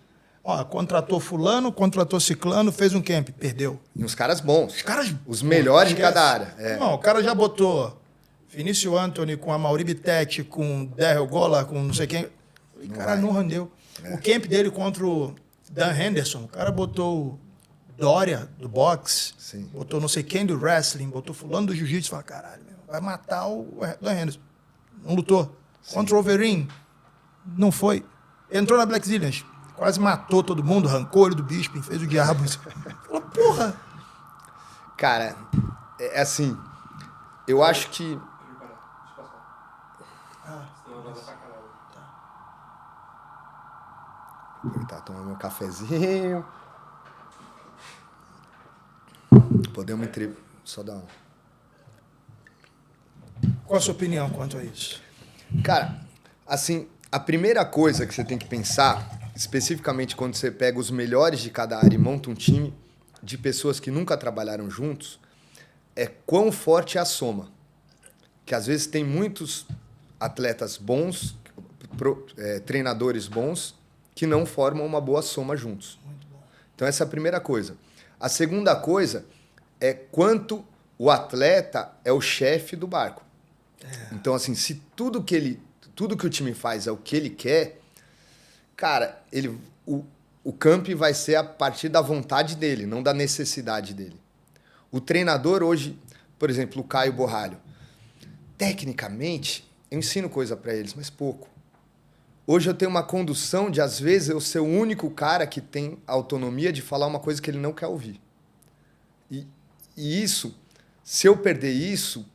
Ó, contratou fulano, contratou ciclano, fez um camp, perdeu. E uns caras bons. Os caras... Os melhores de Esquece. cada área. É. Não, o cara já botou Vinícius Anthony com a Mauri Bittetti, com Darryl Gola, com não sei quem. E o cara não rendeu. O camp dele contra o Dan Henderson, o cara botou o Dória, do boxe, Sim. botou não sei quem do wrestling, botou fulano do jiu-jitsu, fala, caralho, meu, vai matar o Dan Henderson. Não lutou. Contra o Wolverine, não foi. Entrou na Black Zillions, quase matou todo mundo, arrancou o olho do Bisping, fez o diabo. Falou, porra! Cara, é assim, eu acho que... Aproveitar, tomar meu cafezinho. Podemos só dar uma... Qual a sua opinião quanto a isso? Cara, assim, a primeira coisa que você tem que pensar, especificamente quando você pega os melhores de cada área e monta um time de pessoas que nunca trabalharam juntos, é quão forte é a soma. Que às vezes tem muitos atletas bons, treinadores bons, que não formam uma boa soma juntos. Muito bom. Então essa é a primeira coisa. A segunda coisa é quanto o atleta é o chefe do barco. Então, assim, se tudo que o time faz é o que ele quer, cara, o camp vai ser a partir da vontade dele, não da necessidade dele. O treinador hoje, por exemplo, o Caio Borralho, tecnicamente, eu ensino coisa para eles, mas pouco. Hoje eu tenho uma condução de, às vezes, eu ser o único cara que tem a autonomia de falar uma coisa que ele não quer ouvir. E isso, se eu perder isso,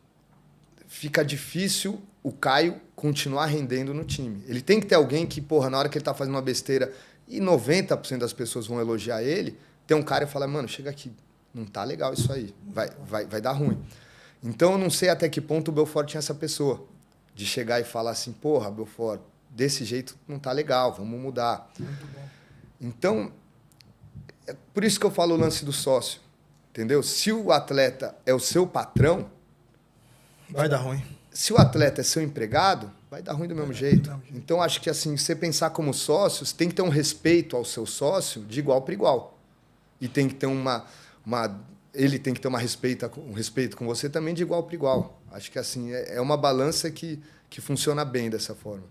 fica difícil o Caio continuar rendendo no time. Ele tem que ter alguém que, porra, na hora que ele tá fazendo uma besteira e 90% das pessoas vão elogiar ele, tem um cara e fala, mano, chega aqui, não tá legal isso aí, vai dar ruim. Então eu não sei até que ponto o Belfort tinha essa pessoa, de chegar e falar assim, porra, Belfort, desse jeito não tá legal, vamos mudar. Muito bom. Então, é por isso que eu falo o lance do sócio, entendeu? Se o atleta é o seu patrão, Vai dar ruim. se o atleta é seu empregado, vai dar ruim do mesmo jeito. do mesmo jeito. Então, acho que assim, você pensar como sócio, você tem que ter um respeito ao seu sócio de igual para igual. E tem que ter ele tem que ter um respeito com você também de igual para igual. Acho que assim é uma balança que funciona bem dessa forma.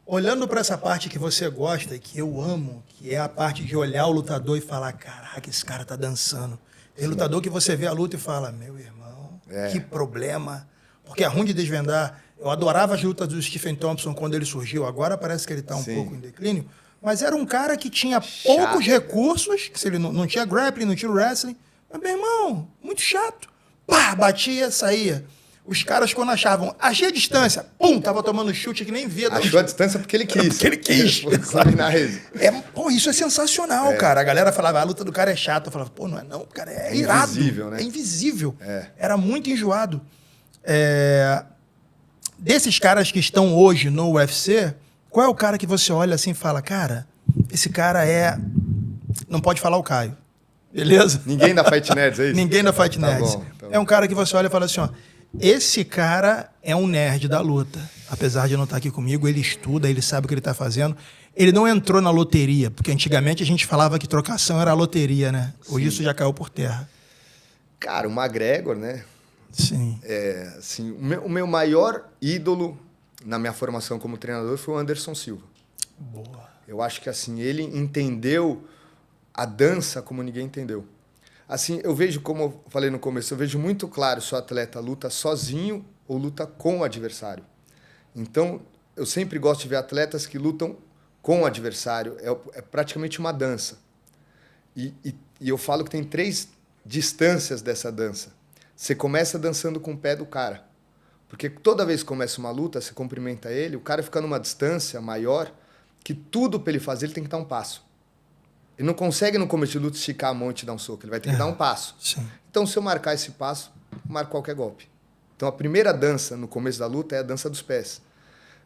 Olhando para essa parte que você gosta e que eu amo, que é a parte de olhar o lutador e falar, caraca, esse cara tá dançando. Tem lutador que você vê a luta e fala, meu irmão, que problema. Porque é ruim de desvendar. Eu adorava as lutas do Stephen Thompson quando ele surgiu. Agora parece que ele tá um pouco em declínio. Mas era um cara que tinha poucos recursos, que se ele não tinha grappling, não tinha wrestling. Mas, meu irmão, muito chato. Pá, batia, saía. Os caras, quando achavam, achei a distância, pum, tava tomando chute que nem via. Achou a distância porque ele quis. Porque ele quis. Pô, isso é sensacional, cara. A galera falava, a luta do cara é chata. Eu falava, pô, não é não, cara, é irado. Invisível, né? É invisível. Era muito enjoado. Desses caras que estão hoje no UFC, qual é o cara que você olha assim e fala, cara, esse cara não pode falar o Caio. Beleza? Ninguém da Fight Nerds, é isso? Ninguém da Fight Nerds. Tá bom. É um cara que você olha e fala assim, ó, esse cara é um nerd da luta. Apesar de não estar aqui comigo, ele estuda, ele sabe o que ele está fazendo. Ele não entrou na loteria, porque antigamente a gente falava que trocação era a loteria, né? Hoje isso já caiu por terra. Cara, o McGregor, né? Sim. Assim, o meu maior ídolo na minha formação como treinador foi o Anderson Silva. Boa. Eu acho que assim, ele entendeu a dança como ninguém entendeu. Assim, eu vejo, como eu falei no começo, eu vejo muito claro se o atleta luta sozinho ou luta com o adversário. Então, eu sempre gosto de ver atletas que lutam com o adversário. É praticamente uma dança. E eu falo que tem 3 distâncias dessa dança. Você começa dançando com o pé do cara. Porque toda vez que começa uma luta, você cumprimenta ele, o cara fica numa distância maior, que tudo para ele fazer, ele tem que dar um passo. Ele não consegue, no começo de luta, esticar a mão e te dar um soco. Ele vai ter que dar um passo. Sim. Então, se eu marcar esse passo, eu marco qualquer golpe. Então, a primeira dança, no começo da luta, é a dança dos pés.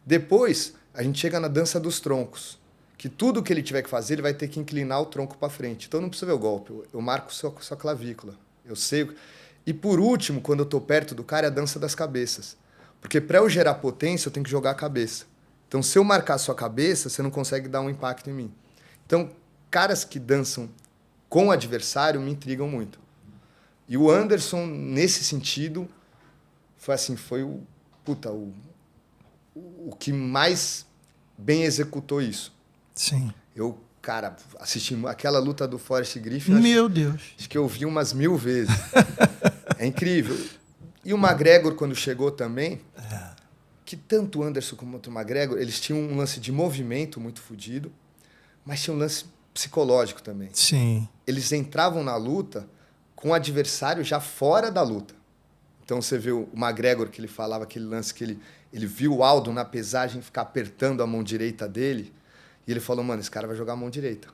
Depois, a gente chega na dança dos troncos. Que tudo que ele tiver que fazer, ele vai ter que inclinar o tronco para frente. Então, não precisa ver o golpe. Eu marco sua clavícula. Eu sei. E, por último, quando eu estou perto do cara, é a dança das cabeças. Porque, para eu gerar potência, eu tenho que jogar a cabeça. Então, se eu marcar a sua cabeça, você não consegue dar um impacto em mim. Então, caras que dançam com o adversário me intrigam muito. E o Anderson, nesse sentido, foi o que mais bem executou isso. Sim. Eu, cara, assisti aquela luta do Forrest Griffin. Meu Deus. Acho que eu vi umas 1000 vezes. É incrível. E o McGregor, quando chegou também, que tanto o Anderson como o McGregor, eles tinham um lance de movimento muito fodido, mas tinha um lance psicológico também. Sim. Eles entravam na luta com o adversário já fora da luta. Então você vê o McGregor, que ele falava aquele lance que ele viu o Aldo na pesagem ficar apertando a mão direita dele, e ele falou, mano, esse cara vai jogar a mão direita.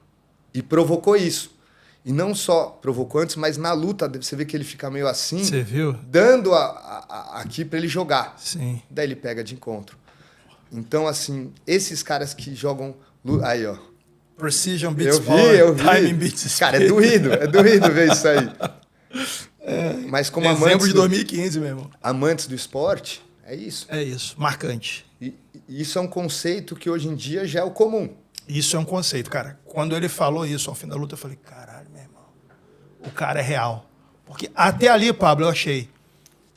E provocou isso. E não só provocou antes, mas na luta você vê que ele fica meio assim, você viu? Dando aqui para ele jogar. Sim. Daí ele pega de encontro. Então, assim, esses caras que jogam... Aí, ó. Precision beats eu vi. Timing beats speed. Cara, é doído ver isso aí. Mas como Dezembro de 2015, meu irmão. Amantes do esporte, é isso. É isso, marcante. E isso é um conceito que hoje em dia já é o comum. Isso é um conceito, cara. Quando ele falou isso ao fim da luta, eu falei, caralho, meu irmão, o cara é real. Porque até ali, Pablo, eu achei,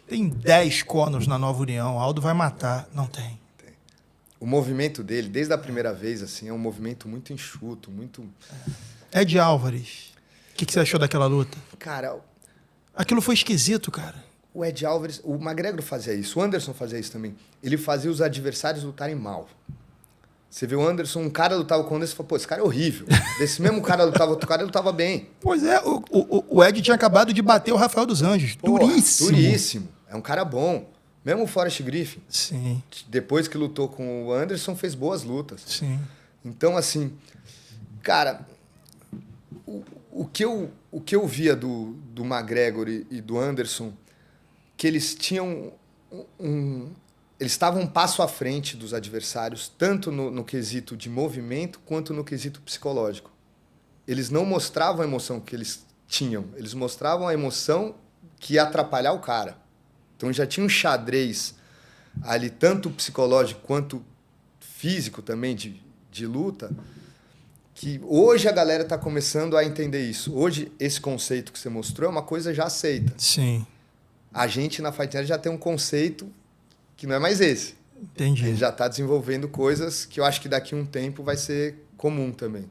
tem 10 Conors na Nova União, Aldo vai matar. Não tem. O movimento dele, desde a primeira vez, assim, é um movimento muito enxuto, muito... Ed Álvares, o que você achou daquela luta? Cara... Aquilo foi esquisito, cara. O Ed Álvares, o McGregor fazia isso, o Anderson fazia isso também. Ele fazia os adversários lutarem mal. Você vê o Anderson, um cara lutava com o Anderson e falou, pô, esse cara é horrível. Esse mesmo cara lutava outro cara, ele lutava bem. Pois é, o Ed tinha acabado de bater o Rafael dos Anjos. Porra, duríssimo. Duríssimo. É um cara bom. Mesmo o Forrest Griffin. Sim. Depois que lutou com o Anderson, fez boas lutas. Sim. Então, assim, cara, o que eu via do McGregor e do Anderson, que eles tinham eles estavam um passo à frente dos adversários, tanto no quesito de movimento, quanto no quesito psicológico. Eles não mostravam a emoção que eles tinham, eles mostravam a emoção que ia atrapalhar o cara. Então já tinha um xadrez ali, tanto psicológico quanto físico também, de luta, que hoje a galera tá começando a entender isso. Hoje, esse conceito que você mostrou é uma coisa já aceita. Sim, A gente na Fight Night já tem um conceito que não é mais esse. entendi. Ele já tá desenvolvendo coisas que eu acho que daqui a um tempo vai ser comum também.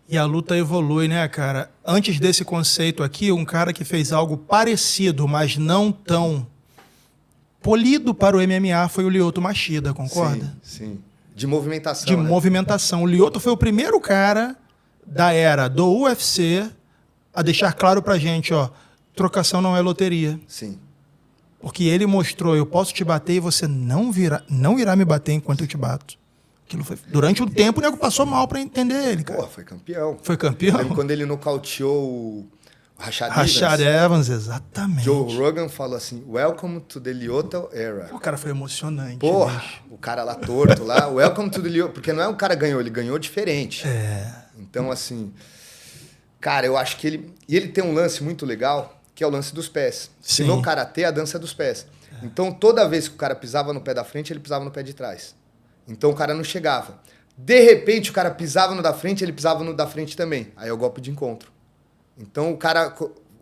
E a luta evolui, né, cara? Antes desse conceito aqui, um cara que fez algo parecido, mas não tão polido para o MMA foi o Lyoto Machida, concorda? Sim, sim. De movimentação, De né? movimentação. O Lyoto foi o primeiro cara da era do UFC a deixar claro pra gente, ó, trocação não é loteria. Sim. Porque ele mostrou, eu posso te bater e você não irá me bater enquanto eu te bato. Aquilo foi, durante um tempo o nego passou mal pra entender ele, cara. Pô, foi campeão. Foi campeão? Lembra quando ele nocauteou o Rashad Evans, exatamente. Joe Rogan falou assim, welcome to the Lyoto era. O cara foi emocionante. Porra, bicho. o cara lá torto lá, welcome to the Lyoto. Porque não é um cara ganhou, ele ganhou diferente. Então, assim, cara, eu acho que ele... E ele tem um lance muito legal, que é o lance dos pés. Sim. No karatê, a dança é dos pés. Então, toda vez que o cara pisava no pé da frente, ele pisava no pé de trás. Então, o cara não chegava. De repente, o cara pisava no da frente, ele pisava no da frente também. Aí é o golpe de encontro. Então, o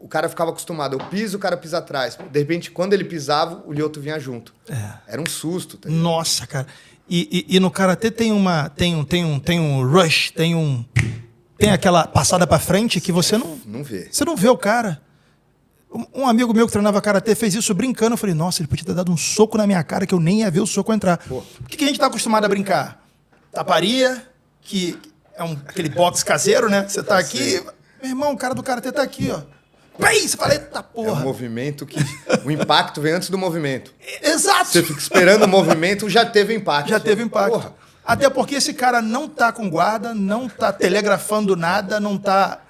cara ficava acostumado. Eu piso, o cara pisa atrás. De repente, quando ele pisava, o Lyoto vinha junto. Era um susto. Tá ligado? Nossa, cara. E no karatê tem um rush, tem aquela passada pra frente que você Não vê. você não vê o cara. Um amigo meu que treinava karatê fez isso brincando. Eu falei, nossa, ele podia ter dado um soco na minha cara que eu nem ia ver o soco entrar. Pô. O que a gente tá acostumado a brincar? Taparia, que é aquele boxe caseiro, né? Você tá aqui, meu irmão, o cara do karatê tá aqui, ó. Pei! Você fala, eita É um porra. movimento que... O impacto vem antes do movimento. Exato. Você fica esperando o movimento, já teve impacto. Já teve impacto. Porra. Até porque esse cara não tá com guarda, não tá telegrafando nada, não tá...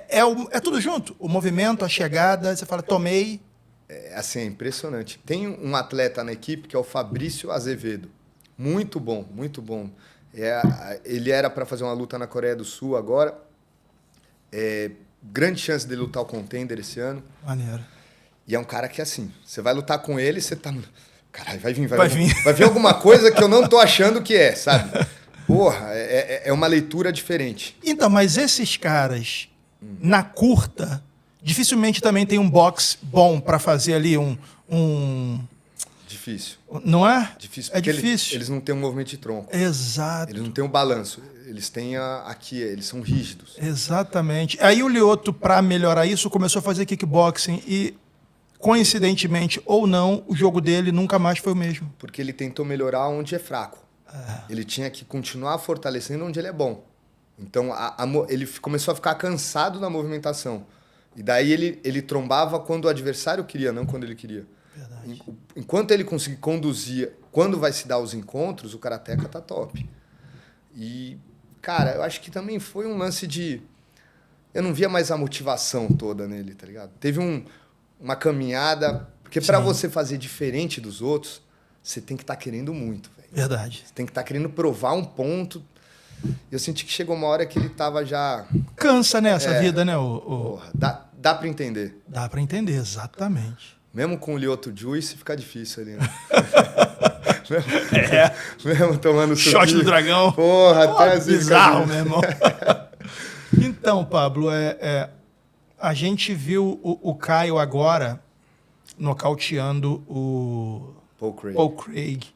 É tudo junto. O movimento, a chegada, você fala, tomei. É, assim, é impressionante. Tem um atleta na equipe que é o Fabrício Azevedo. Muito bom, muito bom. Ele era para fazer uma luta na Coreia do Sul agora. Grande chance de lutar o Contender esse ano. Maneiro. E é um cara que, assim, você vai lutar com ele, você tá... Caralho, vai vir. Vai vir alguma coisa que eu não tô achando que é, sabe? Porra, é uma leitura diferente. Então, mas esses caras, na curta, dificilmente também tem um box bom pra fazer ali Difícil. Não é? Difícil. É Porque difícil. Eles não têm um movimento de tronco. Exato. Eles não têm um balanço. Eles têm aqui, eles são rígidos. Exatamente. Aí o Lyoto, pra melhorar isso, começou a fazer kickboxing e, coincidentemente ou não, o jogo dele nunca mais foi o mesmo. Porque ele tentou melhorar onde é fraco. Ele tinha que continuar fortalecendo onde ele é bom. Então, ele começou a ficar cansado na movimentação. E daí ele trombava quando o adversário queria, não quando ele queria. Verdade. Enquanto ele conseguir conduzir, quando vai se dar os encontros, o karateka tá top. E, cara, eu acho que também foi um lance de... Eu não via mais a motivação toda nele, tá ligado? Teve uma caminhada... Porque para você fazer diferente dos outros, você tem que estar querendo muito, velho. Verdade. Você tem que estar querendo provar um ponto. Eu senti que chegou uma hora que ele tava já... Cansa nessa vida, né? Porra, dá para entender. Dá pra entender, exatamente. Mesmo com o Lyoto Juice, fica difícil ali, né? mesmo tomando Shot suquinho. do dragão. Porra, até às vezes... bizarro, meu irmão. Então, Pablo, a gente viu o Caio agora nocauteando o Paul Craig. Craig.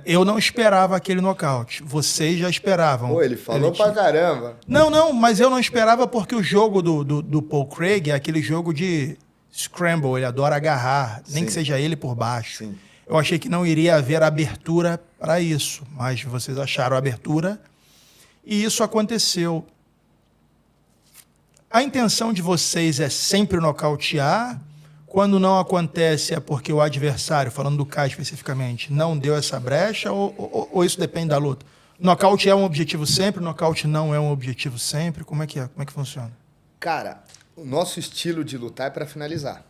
Eu não esperava aquele nocaute. Vocês já esperavam. Pô, ele falou pra caramba. Não, mas eu não esperava porque o jogo do Paul Craig é aquele jogo de scramble, ele adora agarrar, nem Sim. que seja ele por baixo. Sim. Eu achei que não iria haver abertura para isso, mas vocês acharam abertura e isso aconteceu. A intenção de vocês é sempre nocautear. Quando não acontece é porque o adversário, falando do Caio especificamente, não deu essa brecha ou isso depende da luta? Nocaute é um objetivo sempre, nocaute não é um objetivo sempre? Como é que funciona? Cara, o nosso estilo de lutar é pra finalizar.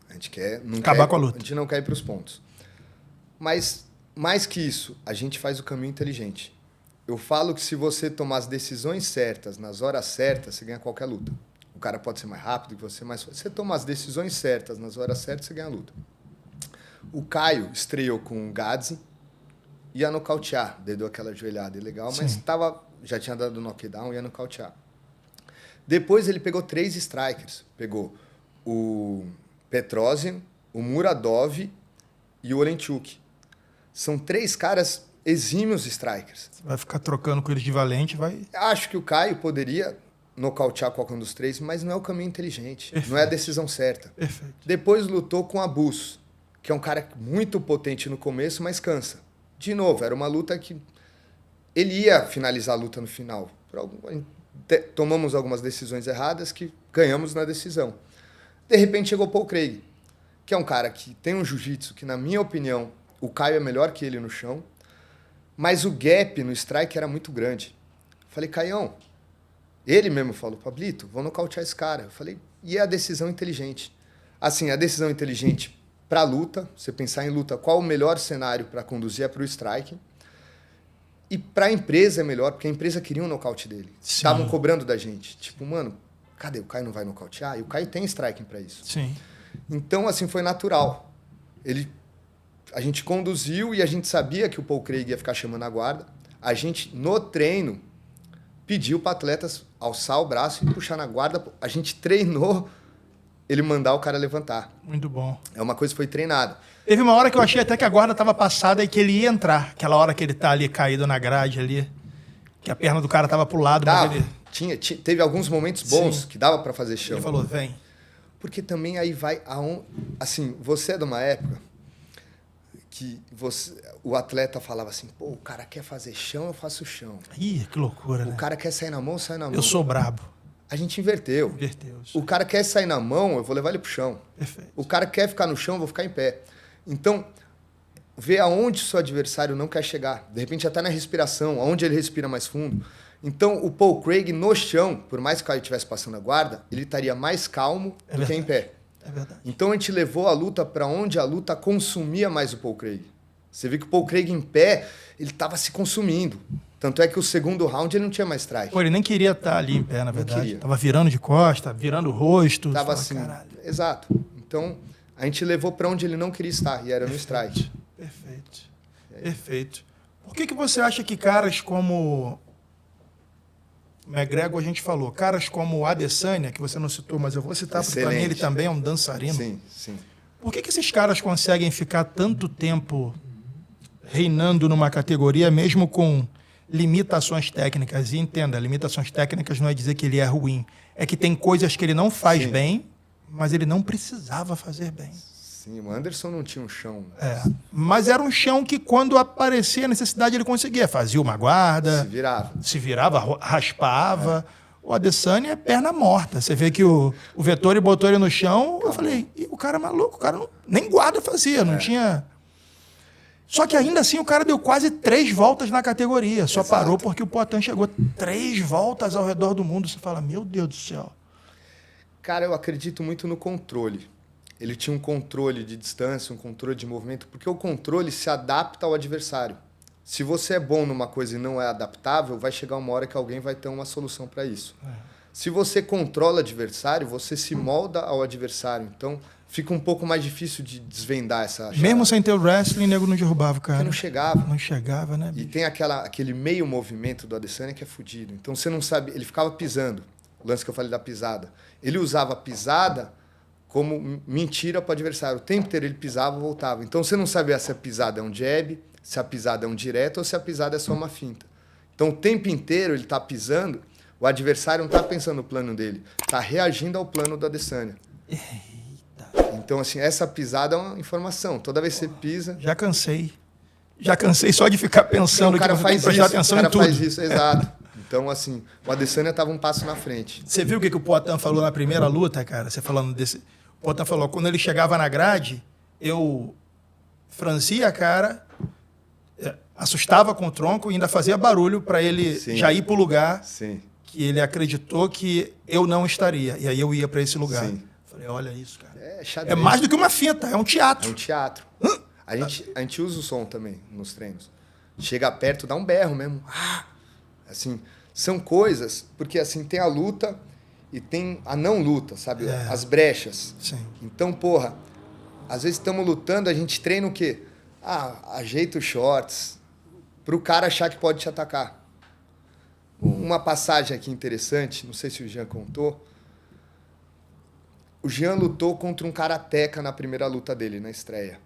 A gente Acabar com a luta. A gente não quer ir pros pontos. Mas, mais que isso, a gente faz o caminho inteligente. Eu falo que se você tomar as decisões certas, nas horas certas, você ganha qualquer luta. O cara pode ser mais rápido que você, mas se você tomar as decisões certas, nas horas certas, você ganha a luta. O Caio estreou com o Gadzi, ia nocautear, deu aquela joelhada legal, mas Sim. estava já tinha dado knockdown e ia nocautear. Depois ele pegou 3 strikers. Pegou o Petrosyan, o Muradov e o Olenchuk. São 3 caras exímios strikers. Você vai ficar trocando com eles de valente, vai... Acho que o Caio poderia nocautear qualquer um dos 3, mas não é o caminho inteligente. Perfeito. Não é a decisão certa. Perfeito. Depois lutou com a Bus, que é um cara muito potente no começo, mas cansa. De novo, era uma luta que ele ia finalizar a luta no final. Tomamos algumas decisões erradas que ganhamos na decisão. De repente chegou o Paul Craig, que é um cara que tem um jiu-jitsu que, na minha opinião, o Caio é melhor que ele no chão, mas o gap no strike era muito grande. Falei, Caião, ele mesmo falou, Pablito, vou nocautear esse cara. Eu falei, e é a decisão inteligente? Assim, a decisão inteligente para a luta, você pensar em luta, qual o melhor cenário para conduzir é para o strike. E para a empresa é melhor, porque a empresa queria um nocaute dele. Estavam cobrando da gente. Tipo, mano, cadê? O Caio não vai nocautear? E o Caio tem striking para isso. Sim. Então, assim, foi natural. A gente conduziu e a gente sabia que o Paul Craig ia ficar chamando a guarda. A gente, no treino, pediu para atletas alçar o braço e puxar na guarda. A gente treinou ele mandar o cara levantar. Muito bom. É uma coisa que foi treinada. Teve uma hora que eu achei até que a guarda estava passada e que ele ia entrar. Aquela hora que ele tá ali caído na grade ali. Que a perna do cara tava pro lado. Dava. Mas ele... Teve alguns momentos bons que dava para fazer chão. Ele falou, vem. Porque também aí vai assim, você é de uma época que o atleta falava assim, pô, o cara quer fazer chão, eu faço chão. Ih, que loucura, né? O cara quer sair na mão, sai na mão. Eu sou brabo. A gente inverteu. Inverteu. O cara quer sair na mão, eu vou levar ele pro chão. Perfeito. O cara quer ficar no chão, eu vou ficar em pé. Então, vê aonde seu adversário não quer chegar. De repente, até na respiração, aonde ele respira mais fundo. Então, o Paul Craig no chão, por mais que o Caio estivesse passando a guarda, ele estaria mais calmo do que em pé. É verdade. Então, a gente levou a luta para onde a luta consumia mais o Paul Craig. Você viu que o Paul Craig em pé, ele estava se consumindo. Tanto é que o segundo round ele não tinha mais strike. Pô, ele nem queria estar ali em pé, na verdade. queria. Tava virando de costa, virando o rosto. Tava Fala, assim. caralho. Exato. Então, a gente levou para onde ele não queria estar, e era no strike. Perfeito. Perfeito. Por que você acha que caras como McGregor, a gente falou, caras como o Adesanya, que você não citou, mas eu vou citar, porque para mim ele também é um dançarino. Sim, sim. Por que esses caras conseguem ficar tanto tempo reinando numa categoria, mesmo com limitações técnicas? E entenda, limitações técnicas não é dizer que ele é ruim. É que tem coisas que ele não faz Sim. bem, mas ele não precisava fazer bem. Sim, o Anderson não tinha um chão. É, mas era um chão que, quando aparecia a necessidade, ele conseguia. Fazia uma guarda, se virava, raspava. O Adesanya é perna morta. Você vê que o Vettori botou ele no chão, eu falei, e o cara é maluco, o cara nem guarda fazia, não tinha... Só que ainda assim o cara deu quase 3 voltas na categoria. Só parou porque o Poatan chegou 3 voltas ao redor do mundo. Você fala, meu Deus do céu. Cara, eu acredito muito no controle. Ele tinha um controle de distância, um controle de movimento, porque o controle se adapta ao adversário. Se você é bom numa coisa e não é adaptável, vai chegar uma hora que alguém vai ter uma solução para isso. Se você controla o adversário, você se molda ao adversário. Então, fica um pouco mais difícil de desvendar essa... Mesmo sem ter o wrestling, o nego não derrubava o cara. Porque não chegava. Não chegava, né? E bicho? tem aquele meio movimento do Adesanya que é fudido. Então, você não sabe... Ele ficava pisando. O lance que eu falei da pisada. Ele usava a pisada como mentira para o adversário. O tempo inteiro ele pisava e voltava. Então, você não sabia se a pisada é um jab, se a pisada é um direto ou se a pisada é só uma finta. Então, o tempo inteiro ele está pisando, o adversário não está pensando no plano dele, está reagindo ao plano do Adesanya. Então, assim, essa pisada é uma informação. Toda vez que você pisa... Já cansei. Já cansei só de ficar pensando que você tem que prestar atenção em tudo. O cara faz isso, exato. Então, assim, o Adesanya estava um passo na frente. Você viu o que o Poatan falou na primeira luta, cara? Você falando desse... O Poatan falou, quando ele chegava na grade, eu franzia a cara, assustava com o tronco e ainda fazia barulho para ele já ir para o lugar que ele acreditou que eu não estaria. E aí eu ia para esse lugar. Falei, olha isso, cara. É mais do que uma finta, é um teatro. É um teatro. A gente usa o som também nos treinos. Chega perto, dá um berro mesmo. Assim, são coisas, porque assim, tem a luta e tem a não luta, sabe? As brechas. Sim. Então, porra, às vezes estamos lutando, a gente treina o quê? Ajeita os shorts pro cara achar que pode te atacar. Uma passagem aqui interessante, não sei se o Jean contou. O Jean lutou contra um karateca na primeira luta dele, na estreia.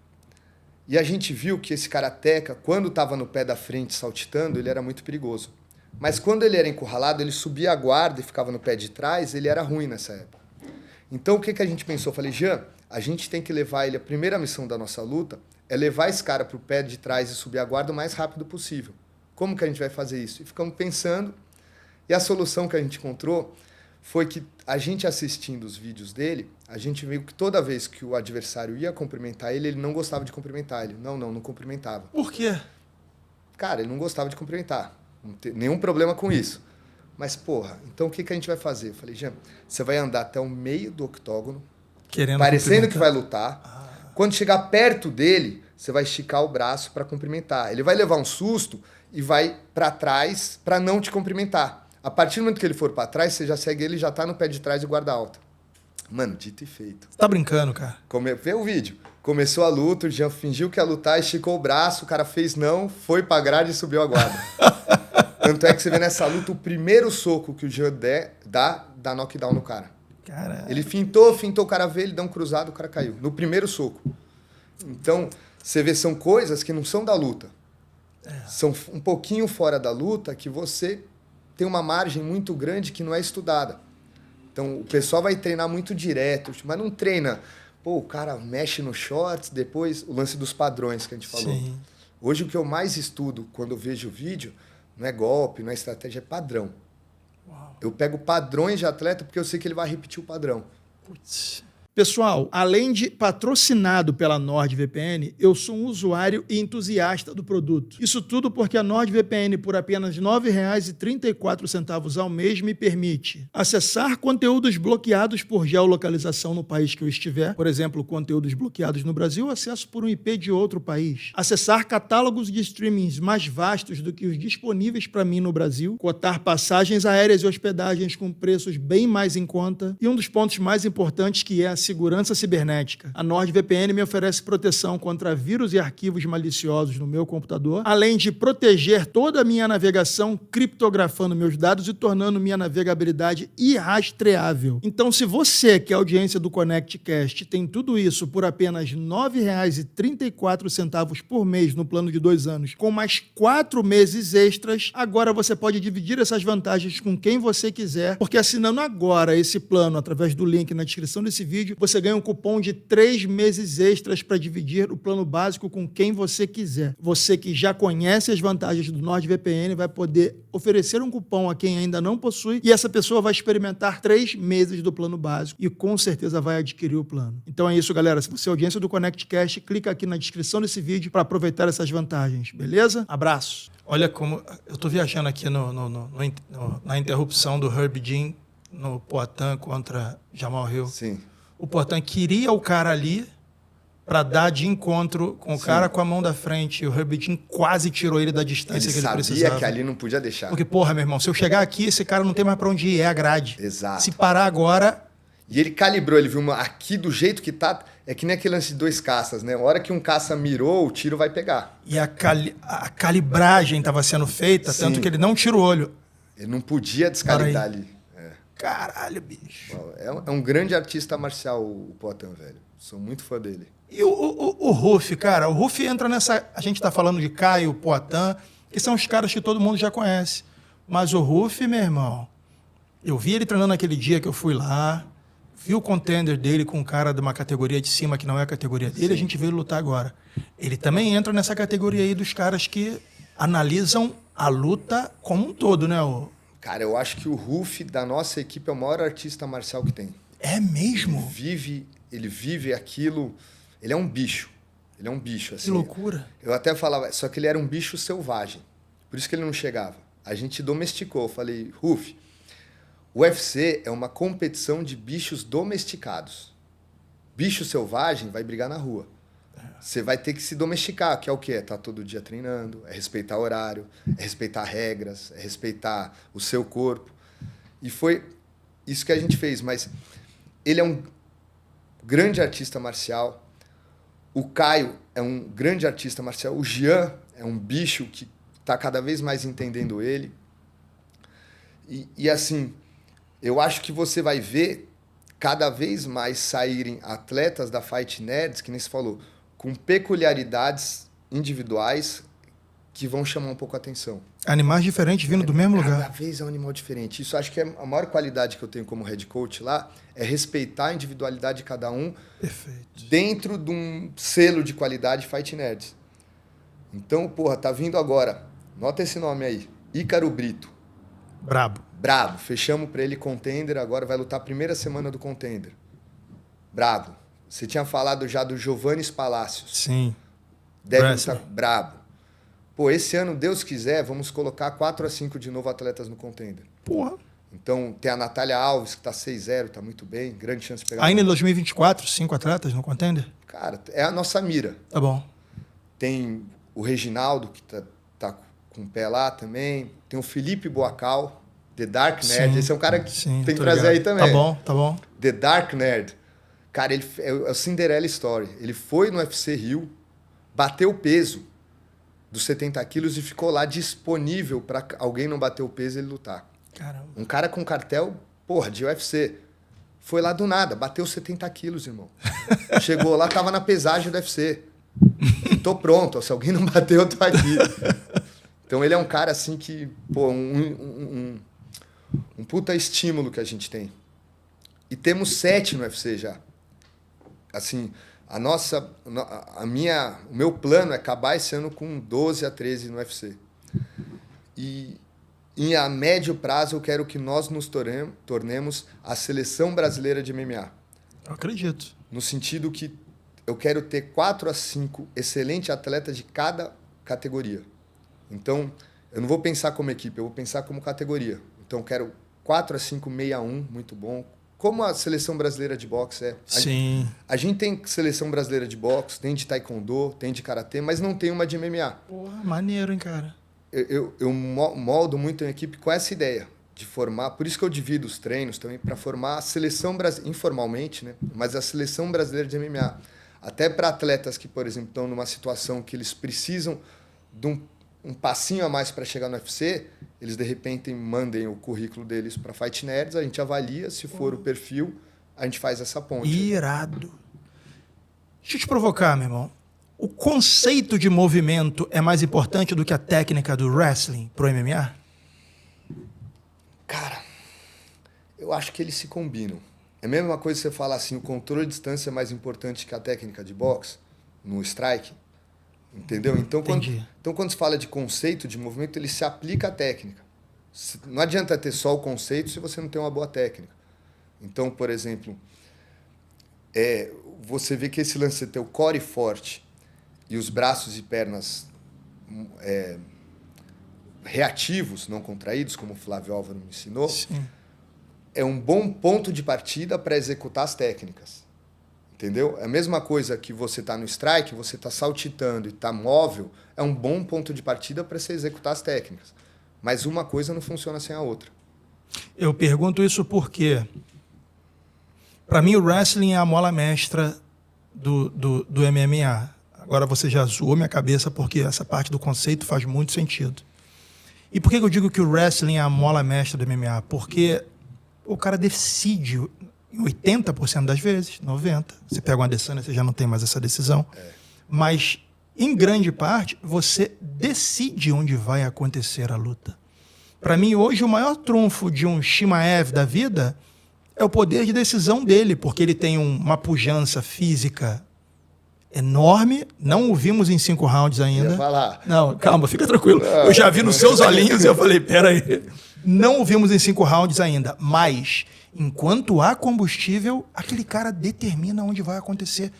E a gente viu que esse karateca, quando estava no pé da frente saltitando, ele era muito perigoso. Mas quando ele era encurralado, ele subia a guarda e ficava no pé de trás, ele era ruim nessa época. Então o que a gente pensou? Eu falei, Jean, a gente tem que levar ele, a primeira missão da nossa luta é levar esse cara para o pé de trás e subir a guarda o mais rápido possível. Como que a gente vai fazer isso? E ficamos pensando, e a solução que a gente encontrou foi que a gente assistindo os vídeos dele, a gente viu que toda vez que o adversário ia cumprimentar ele, ele não gostava de cumprimentar ele. Não cumprimentava. Por quê? Cara, ele não gostava de cumprimentar. Não tem nenhum problema com isso. Mas, porra, então o que a gente vai fazer? Eu falei, Jean, você vai andar até o meio do octógono, parecendo que vai lutar. Quando chegar perto dele, você vai esticar o braço para cumprimentar. Ele vai levar um susto e vai para trás para não te cumprimentar. A partir do momento que ele for para trás, você já segue ele e já tá no pé de trás de guarda alta. Mano, dito e feito. Tá brincando, cara? Vê o vídeo. Começou a luta, o Jean fingiu que ia lutar, esticou o braço, o cara fez não, foi pra grade e subiu a guarda. Tanto é que você vê nessa luta, o primeiro soco que o Jean dá knockdown no cara. Caralho. Ele fintou, o cara veio, ele dá um cruzado, o cara caiu. No primeiro soco. Então, você vê, são coisas que não são da luta. São um pouquinho fora da luta que você tem uma margem muito grande que não é estudada. Então, o pessoal vai treinar muito direto, mas não treina. Pô, o cara mexe no shorts, depois o lance dos padrões que a gente falou. Sim. Hoje, o que eu mais estudo quando eu vejo o vídeo não é golpe, não é estratégia, é padrão. Uau. Eu pego padrões de atleta porque eu sei que ele vai repetir o padrão. Putz. Pessoal, além de patrocinado pela NordVPN, eu sou um usuário e entusiasta do produto. Isso tudo porque a NordVPN, por apenas R$ 9,34 ao mês, me permite acessar conteúdos bloqueados por geolocalização no país que eu estiver. Por exemplo, conteúdos bloqueados no Brasil, eu acesso por um IP de outro país. Acessar catálogos de streamings mais vastos do que os disponíveis para mim no Brasil. Cotar passagens aéreas e hospedagens com preços bem mais em conta. E um dos pontos mais importantes, que é a segurança cibernética. A NordVPN me oferece proteção contra vírus e arquivos maliciosos no meu computador, além de proteger toda a minha navegação, criptografando meus dados e tornando minha navegabilidade irrastreável. Então, se você, que é a audiência do ConnectCast, tem tudo isso por apenas R$ 9,34 por mês no plano de 2 anos, com mais 4 meses extras, agora você pode dividir essas vantagens com quem você quiser, porque assinando agora esse plano através do link na descrição desse vídeo, você ganha um cupom de 3 meses extras para dividir o plano básico com quem você quiser. Você que já conhece as vantagens do NordVPN vai poder oferecer um cupom a quem ainda não possui e essa pessoa vai experimentar 3 meses do plano básico e com certeza vai adquirir o plano. Então é isso, galera. Se você é audiência do ConnectCast, clica aqui na descrição desse vídeo para aproveitar essas vantagens, beleza? Abraço. Olha como eu tô viajando aqui na interrupção do Herb Dean no Poatan contra Jamal Hill. Sim. O Poatan queria o cara ali para dar de encontro com o cara com a mão da frente. E o Herb Dean quase tirou ele da distância que ele precisava. Ele sabia que ali não podia deixar. Porque, porra, meu irmão, se eu chegar aqui, esse cara não tem mais para onde ir, é a grade. Exato. Se parar agora... E ele calibrou, ele viu aqui do jeito que tá, é que nem aquele lance de 2 caças, né? A hora que um caça mirou, o tiro vai pegar. E a calibragem estava sendo feita, Sim. tanto que ele não tira o olho. Ele não podia descalibrar ali. Caralho, bicho. É um grande artista marcial, o Poatan, velho. Sou muito fã dele. E o Ruff, cara? O Ruff entra nessa... A gente tá falando de Caio, Poatan, que são os caras que todo mundo já conhece. Mas o Ruff, meu irmão, eu vi ele treinando naquele dia que eu fui lá, vi o contender dele com um cara de uma categoria de cima que não é a categoria dele, a gente veio lutar agora. Ele também entra nessa categoria aí dos caras que analisam a luta como um todo, né? Cara, eu acho que o Ruff da nossa equipe é o maior artista marcial que tem. É mesmo? Ele vive aquilo. Ele é um bicho. Ele é um bicho, assim. Que loucura. Eu até falava, só que ele era um bicho selvagem. Por isso que ele não chegava. A gente domesticou. Eu falei, Ruff, o UFC é uma competição de bichos domesticados. Bicho selvagem vai brigar na rua. Você vai ter que se domesticar, que é o quê? É estar todo dia treinando, é respeitar horário, é respeitar regras, é respeitar o seu corpo. E foi isso que a gente fez. Mas ele é um grande artista marcial. O Caio é um grande artista marcial. O Jean é um bicho que está cada vez mais entendendo ele. E assim, eu acho que você vai ver cada vez mais saírem atletas da Fight Nerds, que nem se falou, com peculiaridades individuais que vão chamar um pouco a atenção. Animais diferentes vindo do mesmo Cada lugar. vez é um animal diferente. Isso acho que é a maior qualidade que eu tenho como head coach lá, é respeitar a individualidade de cada um Perfeito. dentro de um selo de qualidade Fight Nerds. Então, porra, tá vindo agora, nota esse nome aí, Ícaro Brito. Brabo. Brabo, fechamos pra ele Contender, agora vai lutar a primeira semana do Contender. Brabo. Você tinha falado já do Giovannis Palacios. Sim. Deve Wrestling. lutar brabo. Pô, esse ano, Deus quiser, vamos colocar 4 a 5 de novo atletas no Contender. Porra. Então, tem a Natália Alves, que tá 6-0, tá muito bem, grande chance de pegar. Ainda em 2024, 5 atletas no contender? Cara, é a nossa mira. Tá bom. Tem o Reginaldo, que tá com o pé lá também. Tem o Felipe Boacal, The Dark Nerd. Sim, Esse é um cara que sim, tem que tô trazer ligado. aí também. Tá bom, tá bom. The Dark Nerd. Cara, ele é o Cinderella Story. Ele foi no UFC Rio, bateu o peso dos 70 quilos e ficou lá disponível para alguém não bater o peso e ele lutar. Caramba. Um cara com cartel, porra, de UFC. Foi lá do nada, bateu 70 quilos, irmão. Chegou lá, tava na pesagem do UFC. Tô pronto, ó, se alguém não bateu, eu tô aqui. Então ele é um cara assim que, pô, um puta estímulo que a gente tem. E temos 7 no UFC já. Assim, o meu plano é acabar esse ano com 12 a 13 no UFC. E a médio prazo eu quero que nós nos tornemos a seleção brasileira de MMA. Eu acredito. No sentido que eu quero ter 4 a 5 excelentes atletas de cada categoria. Então, eu não vou pensar como equipe, eu vou pensar como categoria. Então, eu quero 4 a 5 61, muito bom. Como a seleção brasileira de boxe é. Sim. A gente tem seleção brasileira de boxe, tem de taekwondo, tem de karatê, mas não tem uma de MMA. Porra, maneiro, hein, cara? Eu moldo muito a minha equipe com essa ideia de formar, por isso que eu divido os treinos também, para formar a seleção brasileira, informalmente, né? Mas a seleção brasileira de MMA. Até para atletas que, por exemplo, estão numa situação que eles precisam de um passinho a mais para chegar no UFC, eles de repente mandem o currículo deles para Fight Nerds, a gente avalia, se for o perfil, a gente faz essa ponte. Irado. Deixa eu te provocar, meu irmão. O conceito de movimento é mais importante do que a técnica do wrestling pro MMA? Cara, eu acho que eles se combinam. É a mesma coisa que você falar assim, o controle de distância é mais importante que a técnica de boxe no strike. Entendeu? Então, quando se fala de conceito de movimento, ele se aplica à técnica. Não adianta ter só o conceito se você não tem uma boa técnica. Então, por exemplo, você vê que esse lance de ter o core forte e os braços e pernas reativos, não contraídos, como o Flávio Álvaro me ensinou, Sim. é um bom ponto de partida para executar as técnicas. Entendeu? É a mesma coisa que você está no strike, você está saltitando e está móvel, é um bom ponto de partida para você executar as técnicas. Mas uma coisa não funciona sem a outra. Eu pergunto isso porque, para mim, o wrestling é a mola mestra do MMA. Agora você já zoou minha cabeça porque essa parte do conceito faz muito sentido. E por que eu digo que o wrestling é a mola mestra do MMA? Porque o cara decide em 80% das vezes, 90%. Você pega uma Adesanya, você já não tem mais essa decisão. Mas, em grande parte, você decide onde vai acontecer a luta. Para mim, hoje, o maior trunfo de um Chimaev da vida é o poder de decisão dele, porque ele tem uma pujança física enorme. Não o vimos em 5 rounds ainda. Vai lá. Não, calma, fica tranquilo. Eu já vi nos seus olhinhos e eu falei, peraí. Não o vimos em 5 rounds ainda, mas enquanto há combustível, aquele cara determina onde vai acontecer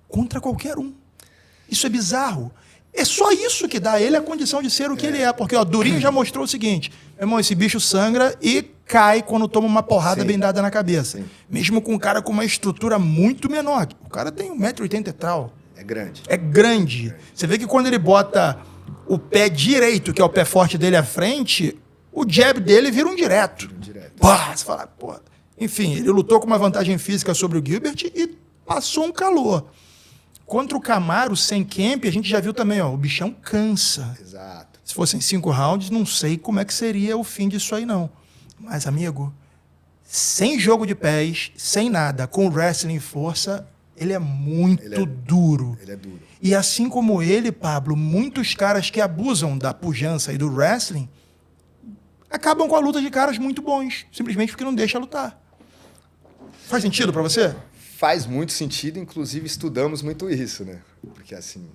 contra qualquer um. Isso é bizarro. É só isso que dá a ele a condição de ser o que ele é. Porque o Durinho já mostrou o seguinte, meu irmão, esse bicho sangra e cai quando toma uma porrada bem dada na cabeça. Sim. Mesmo com um cara com uma estrutura muito menor. O cara tem 1,80 m e tal. É grande. É grande. Você vê que quando ele bota o pé direito, que é o pé forte dele à frente, o jab dele vira um direto. Pá, você fala, pô. Enfim, ele lutou com uma vantagem física sobre o Gilbert e passou um calor. Contra o Kamaru, sem camp, a gente já viu também, ó, o bichão cansa. Exato. Se fossem 5 rounds, não sei como é que seria o fim disso aí, não. Mas, amigo, sem jogo de pés, sem nada, com wrestling e força, ele é muito duro. Ele é duro. E assim como ele, Pablo, muitos caras que abusam da pujança e do wrestling acabam com a luta de caras muito bons, simplesmente porque não deixa lutar. Faz sentido pra você? Faz muito sentido, inclusive estudamos muito isso, né? Porque assim,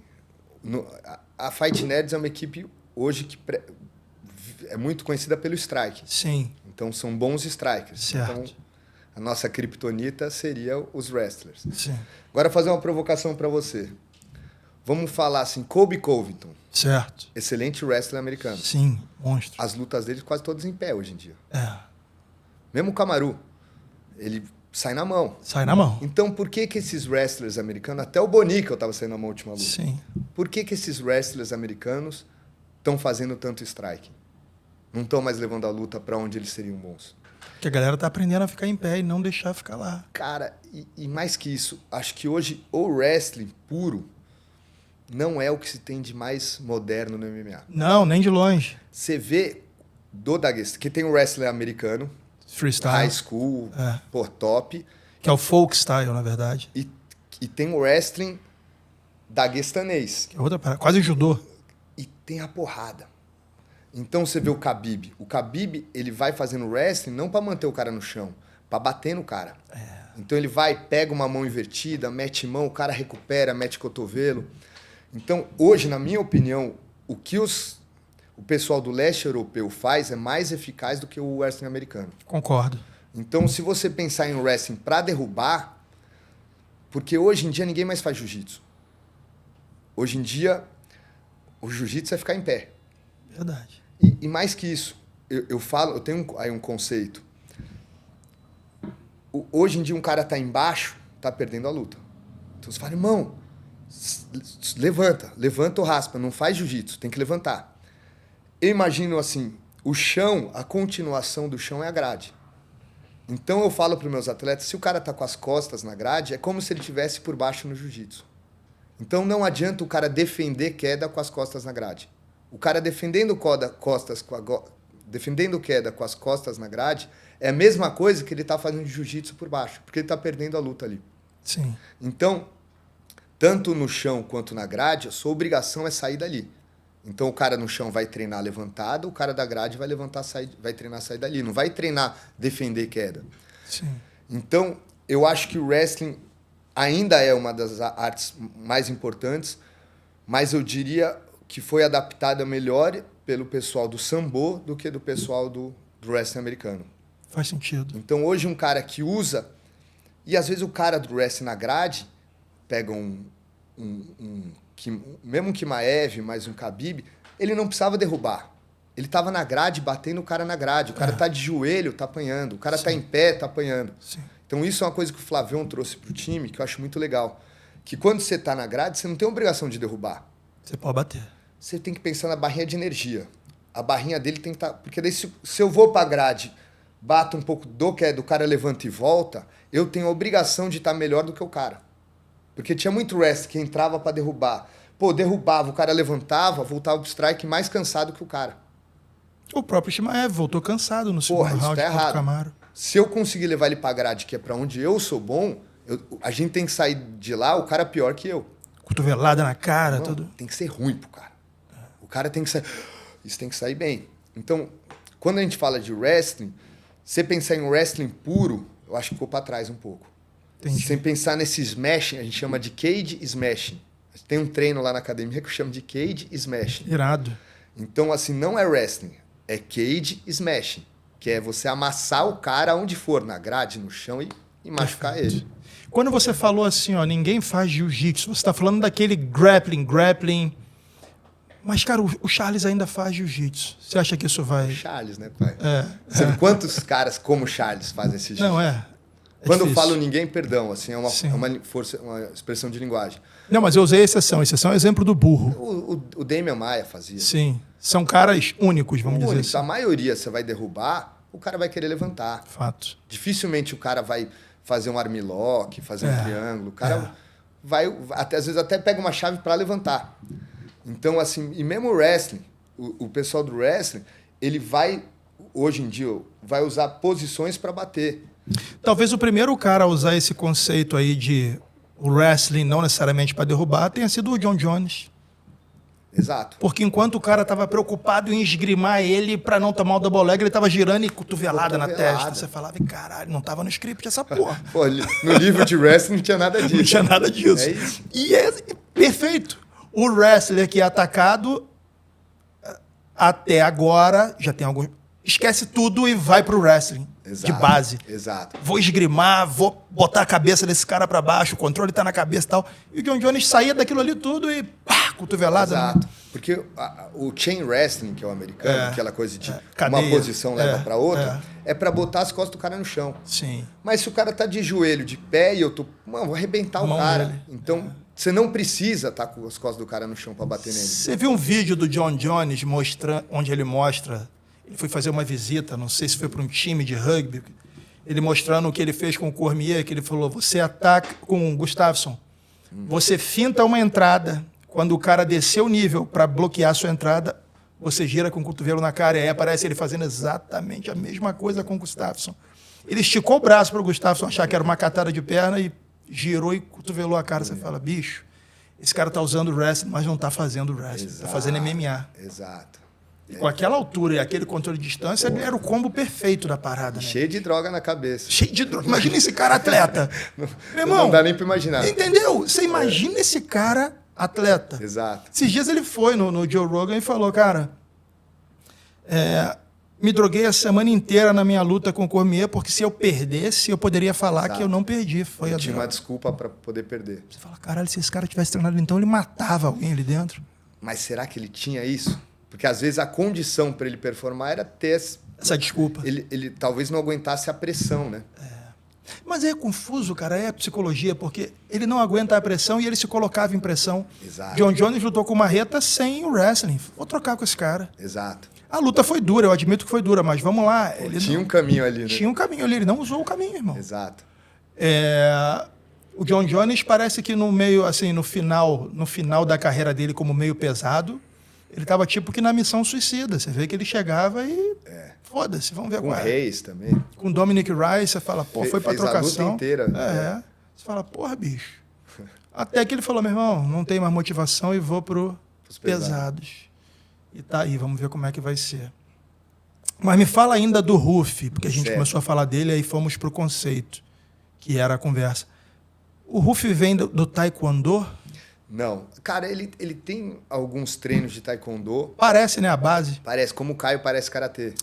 a Fight Nerds é uma equipe hoje que é muito conhecida pelo strike. Sim. Então são bons strikers. Certo. Então a nossa criptonita seria os wrestlers. Sim. Agora fazer uma provocação para você. Vamos falar assim, Colby Covington, Certo. excelente wrestler americano. Sim, monstro. As lutas dele quase todas em pé hoje em dia. É, Mesmo o Kamaru, ele sai na mão. sai na mão. Então por que esses wrestlers americanos, até o Bonica eu tava saindo na mão na última luta. Sim. Por que esses wrestlers americanos estão fazendo tanto strike? Não estão mais levando a luta para onde eles seriam bons. Que a galera tá aprendendo a ficar em pé e não deixar ficar lá. Cara, e mais que isso, acho que hoje o wrestling puro não é o que se tem de mais moderno no MMA. Não, nem de longe. Você vê do Daguestão, que tem o wrestler americano, Freestyle. high school, É. pô, top, Que é o folk style, na verdade. e tem o wrestling daguestanês. Que é outra parada. Quase judô. E tem a porrada. Então você vê o Khabib. O Khabib, ele vai fazendo wrestling não para manter o cara no chão, para bater no cara. Então ele vai, pega uma mão invertida, mete mão, o cara recupera, mete cotovelo. Então, hoje, na minha opinião, o que o pessoal do leste europeu faz é mais eficaz do que o wrestling americano. Concordo. Então, se você pensar em wrestling para derrubar, porque hoje em dia ninguém mais faz jiu-jitsu. Hoje em dia, o jiu-jitsu é ficar em pé. Verdade. E mais que isso, eu tenho aí um conceito. Hoje em dia, um cara tá embaixo, tá perdendo a luta. Então você fala, irmão, levanta ou raspa, não faz jiu-jitsu, tem que levantar. Eu imagino assim, o chão, a continuação do chão é a grade. Então eu falo para os meus atletas, se o cara tá com as costas na grade, é como se ele tivesse por baixo no jiu-jitsu. Então não adianta o cara defender queda com as costas na grade. O cara defendendo queda com as costas na grade é a mesma coisa que ele tá fazendo jiu-jitsu por baixo, porque ele tá perdendo a luta ali. Sim. Então, tanto no chão quanto na grade, a sua obrigação é sair dali. Então o cara no chão vai treinar levantado, o cara da grade vai treinar sair dali. Não vai treinar defender queda. Sim. Então, eu acho que o wrestling ainda é uma das artes mais importantes, mas eu diria que foi adaptada melhor pelo pessoal do sambo do que do pessoal do wrestling americano. Faz sentido. Então, hoje um cara que usa... E às vezes o cara do wrestling na grade pega mesmo um Kimaev, mais um Khabib, ele não precisava derrubar. Ele estava na grade, batendo o cara na grade. O cara tá de joelho, tá apanhando. O cara tá em pé, tá apanhando. Sim. Então isso é uma coisa que o Flavião trouxe pro time, que eu acho muito legal. Que quando você tá na grade, você não tem obrigação de derrubar. Você pode bater. Você tem que pensar na barrinha de energia. A barrinha dele tem que estar... Porque daí se eu vou pra grade, bato um pouco do cara levanta e volta, eu tenho a obrigação de estar melhor do que o cara. Porque tinha muito wrestling que entrava para derrubar. Pô, derrubava, o cara levantava, voltava pro strike mais cansado que o cara. O próprio Shimaev voltou cansado no segundo Porra, isso round tá contra o errado. Camaro. Se eu conseguir levar ele pra grade, que é pra onde eu sou bom, a gente tem que sair de lá, o cara pior que eu. Cotovelada na cara, Não, tudo. tem que ser ruim pro cara. O cara tem que sair... Isso tem que sair bem. Então, quando a gente fala de wrestling, você pensar em wrestling puro, eu acho que ficou pra trás um pouco. Entendi. Sem pensar nesse smashing, a gente chama de cage smashing. Tem um treino lá na academia que eu chamo de cage smashing. Irado. Então, assim, não é wrestling, é cage smashing, que é você amassar o cara onde for, na grade, no chão e machucar ele. Quando você falou assim, ó, ninguém faz jiu-jitsu, você tá falando daquele grappling. Mas, cara, o Charles ainda faz jiu-jitsu. Você acha que isso vai... Charles, né, pai? Sabe quantos caras como Charles fazem esse jiu-jitsu? Não, é. Quando eu difícil. falo ninguém, perdão, assim, é Sim. uma expressão de linguagem. Não, mas eu usei exceção. Exceção é exemplo do burro. O Damian Maia fazia. Sim. São caras únicos, vamos dizer Únicos. A assim. maioria você vai derrubar, o cara vai querer levantar. Fato. Dificilmente o cara vai fazer um armlock, fazer um triângulo. O cara vai, às vezes até pega uma chave para levantar. Então, assim, e mesmo o wrestling, o pessoal do wrestling, ele vai... hoje em dia, vai usar posições para bater. Talvez o primeiro cara a usar esse conceito aí de o wrestling não necessariamente para derrubar tenha sido o John Jones. Exato. Porque enquanto o cara estava preocupado em esgrimar ele para não tomar o double leg, ele estava girando e cotovelada na testa. Você falava, caralho, não tava no script essa porra. Pô, no livro de wrestling não tinha nada disso. Não tinha nada disso. É isso. E é perfeito. O wrestler que é atacado, até agora, já tem alguns... Esquece tudo e vai pro wrestling. Exato, de base. Exato. Vou esgrimar, vou botar a cabeça desse cara para baixo, o controle tá na cabeça e tal. E o John Jones saía daquilo ali tudo e pá, cotovelada. Exato. Né? Porque o chain wrestling, que é o americano, aquela coisa de cadeia, uma posição leva para outra, é para botar as costas do cara no chão. Sim. Mas se o cara tá de joelho, de pé, e eu tô... Mano, vou arrebentar o cara. Dele. Então, você não precisa estar com as costas do cara no chão para bater nele. Você viu um vídeo do John Jones onde ele mostra... Ele foi fazer uma visita, não sei se foi para um time de rugby, ele mostrando o que ele fez com o Cormier, que ele falou, você ataca com o Gustafsson, você finta uma entrada, quando o cara descer o nível para bloquear a sua entrada, você gira com o cotovelo na cara, e aí aparece ele fazendo exatamente a mesma coisa com o Gustafsson. Ele esticou o braço para o Gustafsson achar que era uma catada de perna e girou e cotovelou a cara. Você fala, bicho, esse cara tá usando wrestling, mas não tá fazendo wrestling, tá fazendo MMA. Exato. Com aquela altura e aquele controle de distância, ele era o combo perfeito da parada, né? Cheio de droga na cabeça. Cheio de droga. Imagina esse cara atleta. Meu irmão, não dá nem pra imaginar. Entendeu? Você imagina esse cara atleta. Exato. Esses dias ele foi no Joe Rogan e falou, cara, me droguei a semana inteira na minha luta com o Cormier, porque se eu perdesse, eu poderia falar que eu não perdi. Foi tinha uma desculpa para poder perder. Você fala, caralho, se esse cara tivesse treinado então, ele matava alguém ali dentro. Mas será que ele tinha isso? Porque às vezes a condição para ele performar era ter essa desculpa. Ele talvez não aguentasse a pressão, né? Mas é confuso, cara, é psicologia, porque ele não aguenta a pressão e ele se colocava em pressão. Exato. John Jones lutou com uma Marreta sem o wrestling. Vou trocar com esse cara. Exato. A luta foi dura, eu admito que foi dura, mas vamos lá. Ele tinha um caminho ali, né? Tinha um caminho ali, ele não usou o caminho, irmão. Exato. O John Jones parece que no meio, assim, no final da carreira dele como meio pesado, ele estava tipo que na missão suicida. Você vê que ele chegava e... Foda-se, vamos ver agora. Com Reis também. Com Dominic Rice, você fala, pô, foi pra trocação. A luta inteira. Você fala, porra, bicho. Até que ele falou, meu irmão, não tem mais motivação e vou pros pesados. E tá aí, vamos ver como é que vai ser. Mas me fala ainda do Ruff, porque a gente começou a falar dele, aí fomos pro conceito, que era a conversa. O Ruff vem do taekwondo? Não. Cara, ele tem alguns treinos de taekwondo. Parece, né, a base? Parece, como o Caio parece karatê.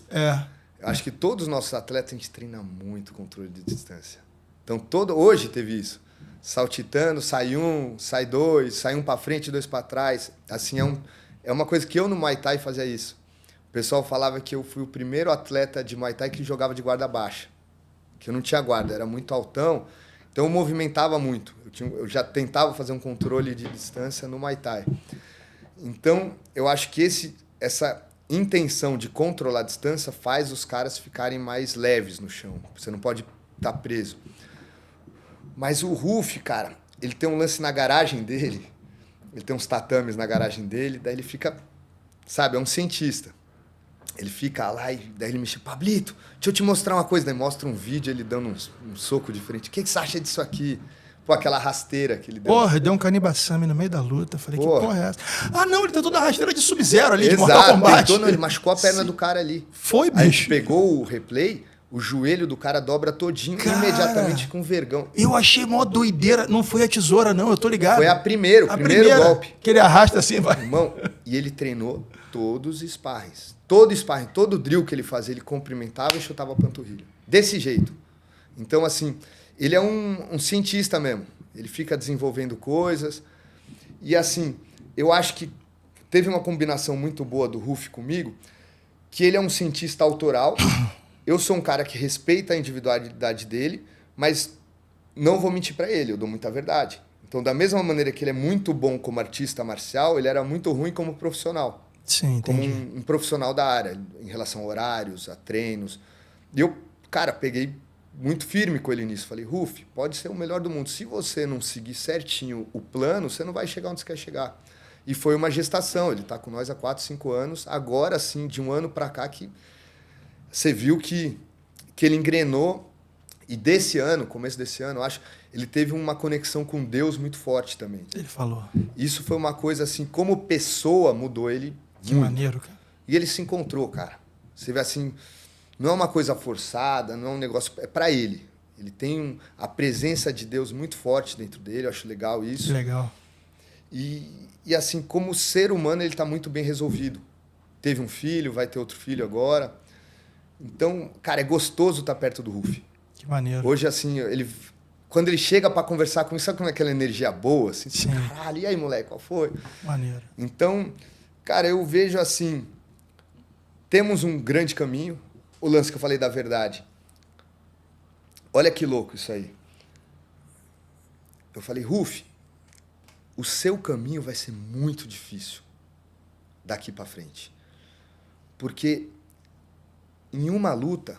Eu acho que todos os nossos atletas, a gente treina muito controle de distância. Então, hoje teve isso. Saltitando, sai um, sai dois, sai um para frente, dois para trás. Assim, é uma coisa que eu no Muay Thai fazia isso. O pessoal falava que eu fui o primeiro atleta de Muay Thai que jogava de guarda baixa. Que eu não tinha guarda, era muito altão. Então eu movimentava muito. Eu já tentava fazer um controle de distância no Muay Thai. Então, eu acho que essa intenção de controlar a distância faz os caras ficarem mais leves no chão. Você não pode estar preso. Mas o Ruff, cara, ele tem um lance na garagem dele. Ele tem uns tatames na garagem dele. Daí ele fica, sabe, é um cientista. Ele fica lá e daí ele me chama, Pablito, deixa eu te mostrar uma coisa. Daí mostra um vídeo, ele dando um soco de frente. O que você acha disso aqui? Pô, aquela rasteira que ele deu. Porra, deu um Kanibasame no meio da luta. Falei, que porra é essa? Ah, não, ele tentou dar rasteira de Sub-Zero ali, de Mortal Kombat. Ele machucou a perna do cara ali. Foi, bicho. Aí a gente pegou o replay, o joelho do cara dobra todinho, cara, imediatamente com vergão. Eu achei mó doideira. Não foi a tesoura, não, eu tô ligado. Foi o primeiro golpe. Que ele arrasta assim, vai. Irmão, e ele treinou todos os sparrings. Todo sparring, todo drill que ele fazia, ele cumprimentava e chutava a panturrilha. Desse jeito. Então, assim, ele é um cientista mesmo. Ele fica desenvolvendo coisas. E, assim, eu acho que teve uma combinação muito boa do Ruff comigo, que ele é um cientista autoral. Eu sou um cara que respeita a individualidade dele, mas não vou mentir para ele, eu dou muita verdade. Então, da mesma maneira que ele é muito bom como artista marcial, ele era muito ruim como profissional. Sim, entendi. Como um profissional da área, em relação a horários, a treinos. E eu, cara, peguei muito firme com ele nisso. Falei, Ruff, pode ser o melhor do mundo. Se você não seguir certinho o plano, você não vai chegar onde você quer chegar. E foi uma gestação. Ele está com nós há 4, 5 anos. Agora, sim, de um ano para cá, que você viu que ele engrenou. E desse ano, começo desse ano, eu acho, ele teve uma conexão com Deus muito forte também. Ele falou. Isso foi uma coisa assim, como pessoa mudou ele Que muito. maneiro, cara. E ele se encontrou, cara. Você vê assim, não é uma coisa forçada, não é um negócio, é pra ele. Ele tem a presença de Deus muito forte dentro dele, eu acho legal Que isso. legal. E assim, como ser humano, ele tá muito bem resolvido. Teve um filho, vai ter outro filho agora. Então, cara, é gostoso estar perto do Ruf. Que maneiro. Hoje, assim, quando ele chega pra conversar comigo, sabe como é aquela energia boa? Assim, Sim. caralho, e aí, moleque, qual foi? Maneiro. Então, cara, eu vejo assim, temos um grande caminho. O lance que eu falei da verdade. Olha que louco isso aí. Eu falei, Ruf, o seu caminho vai ser muito difícil daqui pra frente. Porque em uma luta,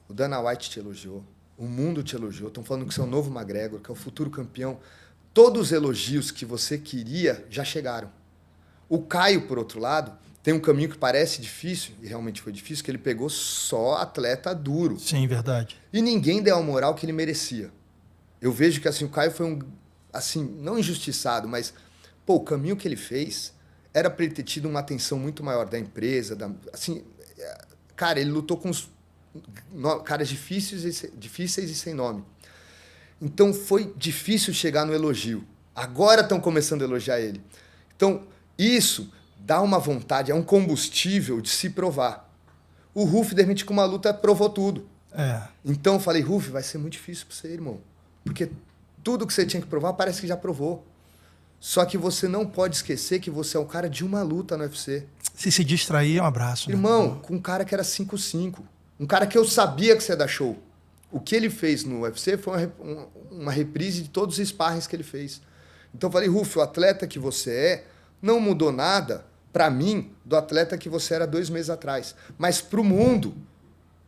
o Dana White te elogiou, o mundo te elogiou, estão falando que você é o novo McGregor, que é o futuro campeão. Todos os elogios que você queria já chegaram. O Caio, por outro lado, tem um caminho que parece difícil, e realmente foi difícil, que ele pegou só atleta duro. Sim, verdade. E ninguém deu a moral que ele merecia. Eu vejo que assim, o Caio foi assim, não injustiçado, mas pô, o caminho que ele fez era para ele ter tido uma atenção muito maior da empresa, assim, cara, ele lutou com os caras difíceis e sem nome. Então foi difícil chegar no elogio. Agora estão começando a elogiar ele. Então, isso dá uma vontade, é um combustível de se provar. O Ruf, de repente, com uma luta, provou tudo. É. Então eu falei, Ruf, vai ser muito difícil pra você, irmão. Porque tudo que você tinha que provar parece que já provou. Só que você não pode esquecer que você é um cara de uma luta no UFC. Se distrair, é um abraço. Né? Irmão, com um cara que era 5-5. Um cara que eu sabia que você ia dar show. O que ele fez no UFC foi uma reprise de todos os sparrings que ele fez. Então eu falei, Ruf, o atleta que você é não mudou nada, pra mim, do atleta que você era 2 meses atrás. Mas pro mundo,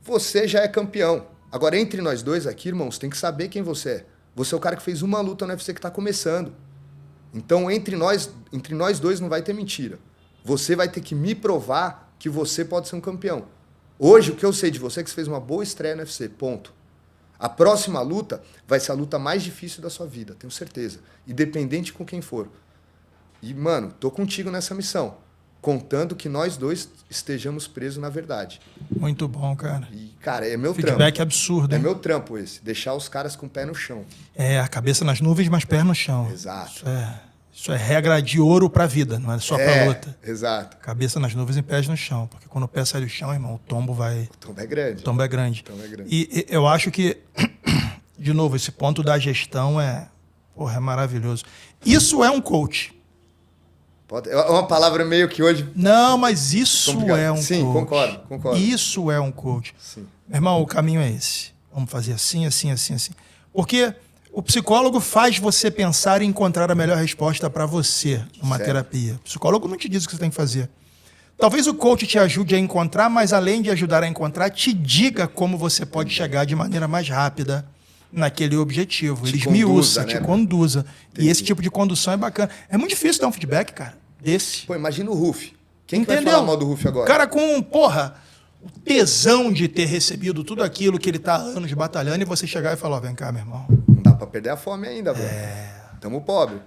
você já é campeão. Agora, entre nós dois aqui, irmãos, tem que saber quem você é. Você é o cara que fez uma luta no UFC que tá começando. Então, entre nós dois não vai ter mentira. Você vai ter que me provar que você pode ser um campeão. Hoje, o que eu sei de você é que você fez uma boa estreia no UFC, ponto. A próxima luta vai ser a luta mais difícil da sua vida, tenho certeza. Independente com quem for. E, mano, tô contigo nessa missão. Contando que nós dois estejamos presos na verdade. Muito bom, cara. E, cara, é meu Feedback trampo. absurdo, É hein? meu trampo esse. Deixar os caras com o pé no chão. É, a cabeça nas nuvens, mas pé no chão. Exato. Isso é regra de ouro pra vida, não é só pra luta. Exato. Cabeça nas nuvens e pés no chão. Porque quando o pé sai do chão, irmão, o tombo vai... O tombo é grande. O tombo é grande. O tombo é grande. E eu acho que, de novo, esse ponto da gestão é maravilhoso. Isso é um coach. É uma palavra meio que hoje... Não, mas isso complicado. é um Sim, coach. concordo. Isso é um coach. Sim. Meu irmão, o caminho é esse. Vamos fazer assim, assim, assim, assim. Porque o psicólogo faz você pensar e encontrar a melhor resposta para você numa Certo. terapia. O psicólogo não te diz o que você tem que fazer. Talvez o coach te ajude a encontrar, mas além de ajudar a encontrar, te diga como você pode chegar de maneira mais rápida naquele objetivo. Ele esmiuça, te conduza. E esse tipo de condução é bacana. É muito difícil dar um feedback, cara, desse. Pô, imagina o Ruf. Quem que vai Entendeu? falar mal do Ruf agora? Cara com, o tesão de ter recebido tudo aquilo que ele tá há anos batalhando e você chegar e falar, ó, vem cá, meu irmão. Não dá pra perder a fome ainda, velho. Tamo pobre.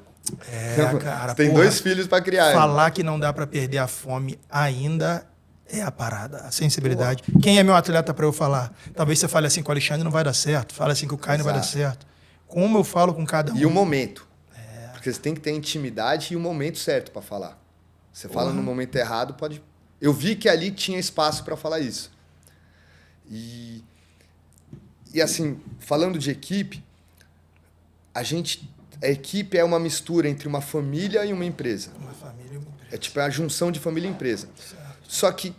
Cara, Você tem porra, 2 filhos pra criar. falar que não dá pra perder a fome ainda é a parada, a sensibilidade. Quem é meu atleta pra eu falar? Talvez você fale assim com o Alexandre, não vai dar certo. Fale assim com o Caio, não vai dar certo. Como eu falo com cada um. E o momento. Porque você tem que ter intimidade e o momento certo pra falar. Você fala no momento errado, pode... Eu vi que ali tinha espaço pra falar isso. E assim, falando de equipe, a equipe é uma mistura entre uma família e uma empresa. Uma família e uma empresa. É tipo a junção de família e empresa. Certo. Só que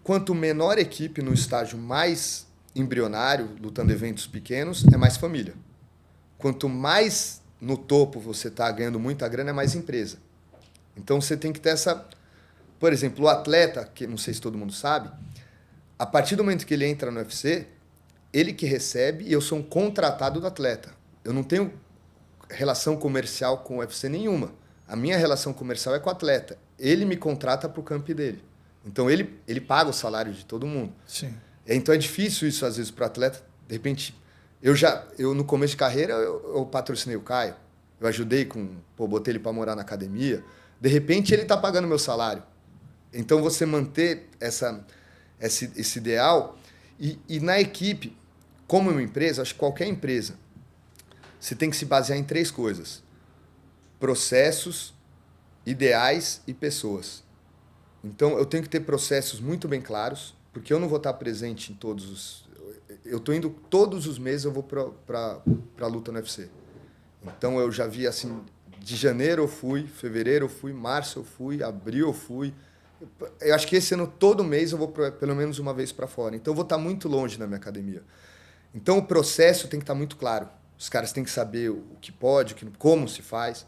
quanto menor a equipe no estágio mais embrionário, lutando eventos pequenos, é mais família. Quanto mais no topo você está ganhando muita grana, é mais empresa. Então você tem que ter essa... Por exemplo, o atleta, que não sei se todo mundo sabe, a partir do momento que ele entra no UFC, ele que recebe e eu sou um contratado do atleta. Eu não tenho relação comercial com o UFC nenhuma. A minha relação comercial é com o atleta. Ele me contrata para o camp dele. Então ele paga o salário de todo mundo. Sim. Então é difícil isso, às vezes, para o atleta. De repente, eu no começo de carreira, eu patrocinei o Caio. Eu ajudei botei ele para morar na academia. De repente, ele está pagando meu salário. Então, você manter esse ideal. E na equipe, como uma empresa, acho que qualquer empresa, você tem que se basear em 3 coisas: processos, ideais e pessoas. Então, eu tenho que ter processos muito bem claros, porque eu não vou estar presente em todos os... Eu estou indo todos os meses, eu vou para a luta no UFC. Então, eu já vi assim, de janeiro eu fui, fevereiro eu fui, março eu fui, abril eu fui. Eu acho que esse ano, todo mês, eu vou pelo menos uma vez para fora. Então, eu vou estar muito longe da minha academia. Então, o processo tem que estar muito claro. Os caras têm que saber o que pode, como se faz.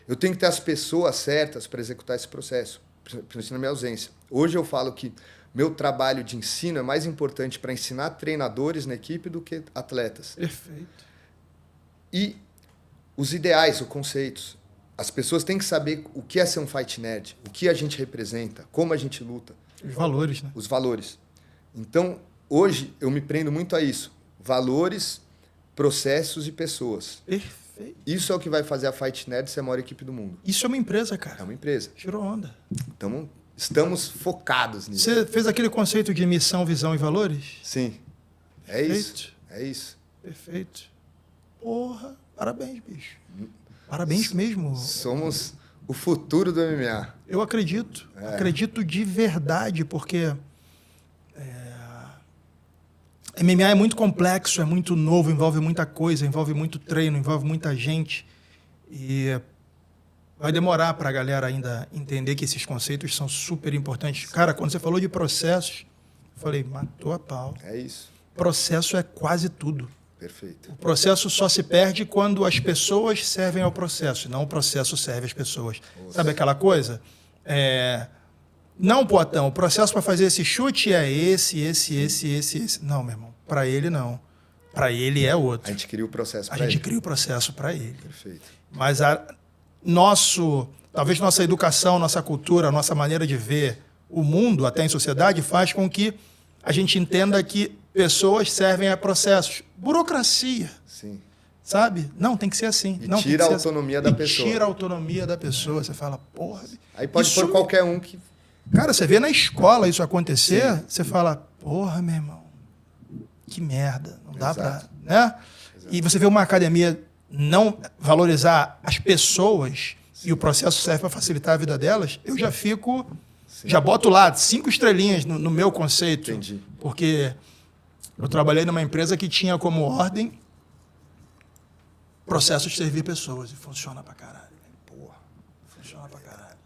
Eu tenho que ter as pessoas certas para executar esse processo, principalmente na minha ausência. Hoje eu falo que meu trabalho de ensino é mais importante para ensinar treinadores na equipe do que atletas. Perfeito. E os ideais, os conceitos. As pessoas têm que saber o que é ser um fight nerd, o que a gente representa, como a gente luta. Os valores, né? Os valores. Então, hoje, eu me prendo muito a isso. Valores, processos e pessoas. Perfeito. Isso é o que vai fazer a Fight Nerd ser a maior equipe do mundo. Isso é uma empresa, cara. É uma empresa. Tirou onda. Então, estamos focados nisso. Você fez aquele conceito de missão, visão e valores? Sim. É Perfeito. isso. É isso. Perfeito. Porra, parabéns, bicho. Parabéns mesmo. Somos o futuro do MMA. Eu acredito. Acredito de verdade, porque MMA é muito complexo, é muito novo, envolve muita coisa, envolve muito treino, envolve muita gente. E vai demorar para a galera ainda entender que esses conceitos são super importantes. Cara, quando você falou de processos, eu falei, matou a pau. É isso. Processo é quase tudo. Perfeito. O processo só se perde quando as pessoas servem ao processo, não o processo serve às pessoas. Nossa. Sabe aquela coisa? Não, Potão, o processo para fazer esse chute é esse. Não, meu irmão, para ele não. Para ele é outro. A gente cria o processo A para gente ele. cria o processo para ele. Perfeito. Mas talvez nossa educação, nossa cultura, nossa maneira de ver o mundo, até em sociedade, faz com que a gente entenda que pessoas servem a processos. Burocracia, Sim. sabe? Não, tem que ser assim. E Não, tira tem que a ser autonomia assim. da pessoa. Tira a autonomia da pessoa. Você fala, porra... Aí pode isso pôr qualquer um que... Cara, você vê na escola isso acontecer, Sim. você fala, porra, meu irmão, que merda, não dá pra... Exato. Né? Exato. E você vê uma academia não valorizar as pessoas e o processo serve para facilitar a vida delas, eu já fico... Sim. Já boto lá 5 estrelinhas no meu conceito. Entendi. Porque eu trabalhei numa empresa que tinha como ordem processos de servir pessoas. E funciona pra caralho. Porra, funciona pra caralho.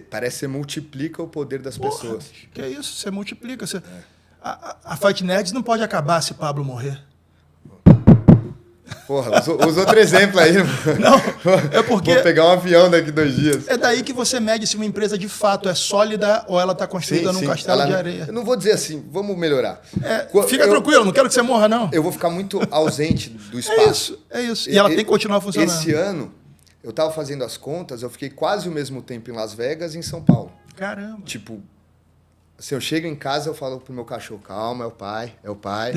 Parece que você multiplica o poder das Porra, pessoas. bicho, que é isso? Você multiplica. A Fight Nerds não pode acabar se Pablo morrer. Porra, usa outro exemplo aí. Não, é porque... Vou pegar um avião daqui 2 dias. É daí que você mede se uma empresa de fato é sólida ou ela está construída num castelo de areia. Eu não vou dizer assim, vamos melhorar. Fica tranquilo, não quero que você morra, não. Eu vou ficar muito ausente do espaço. É isso. E ela tem que continuar funcionando. Esse ano, eu estava fazendo as contas, eu fiquei quase o mesmo tempo em Las Vegas e em São Paulo. Caramba. Tipo, se eu chego em casa, eu falo pro meu cachorro, calma, é o pai.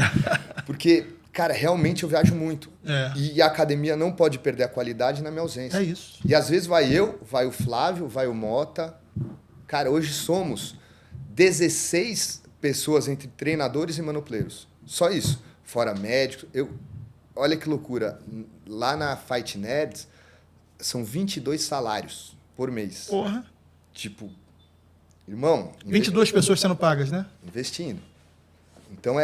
Porque, cara, realmente eu viajo muito. E a academia não pode perder a qualidade na minha ausência. É isso. E às vezes vai o Flávio, vai o Mota. Cara, hoje somos 16 pessoas entre treinadores e manopleiros. Só isso. Fora médicos. Olha que loucura. Lá na Fight Nerds, são 22 salários por mês. Porra. Tipo, irmão... 22 pessoas sendo pagas, né? Investindo. Então,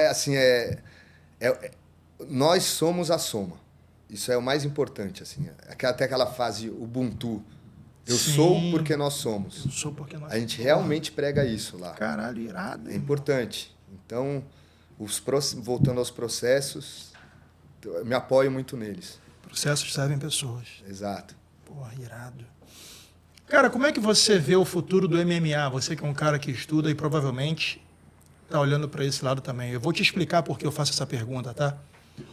nós somos a soma. Isso é o mais importante, assim. Até aquela fase Ubuntu. Eu Sim. sou porque nós somos. Eu sou porque nós... A gente realmente prega isso lá. Caralho, irado. É importante. Então, voltando aos processos, eu me apoio muito neles. Processos servem pessoas. Exato. Porra, irado. Cara, como é que você vê o futuro do MMA? Você que é um cara que estuda e provavelmente está olhando para esse lado também. Eu vou te explicar por que eu faço essa pergunta, tá?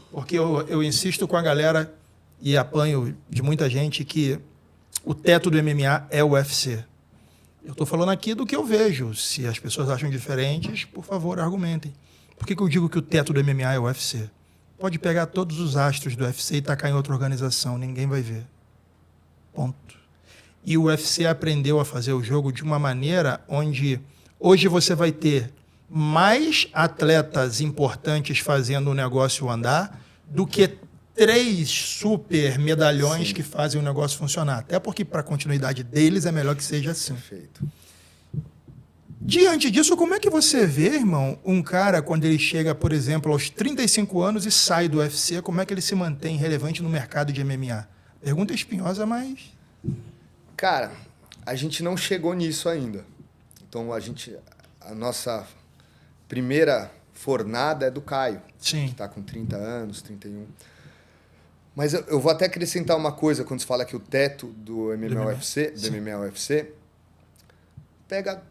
Porque eu insisto com a galera e apanho de muita gente que o teto do MMA é o UFC. Eu estou falando aqui do que eu vejo. Se as pessoas acham diferentes, por favor, argumentem. Por que eu digo que o teto do MMA é o UFC? Pode pegar todos os astros do UFC e tacar em outra organização, ninguém vai ver. Ponto. E o UFC aprendeu a fazer o jogo de uma maneira onde hoje você vai ter mais atletas importantes fazendo o negócio andar do que 3 super medalhões que fazem o negócio funcionar. Até porque, para a continuidade deles, é melhor que seja assim. Perfeito. Diante disso, como é que você vê, irmão, um cara, quando ele chega, por exemplo, aos 35 anos e sai do UFC, como é que ele se mantém relevante no mercado de MMA? Pergunta espinhosa, mas... Cara, a gente não chegou nisso ainda. Então, a nossa primeira fornada é do Caio, Sim. que está com 30 anos, 31. Mas eu vou até acrescentar uma coisa quando se fala que o teto do MMA UFC, pega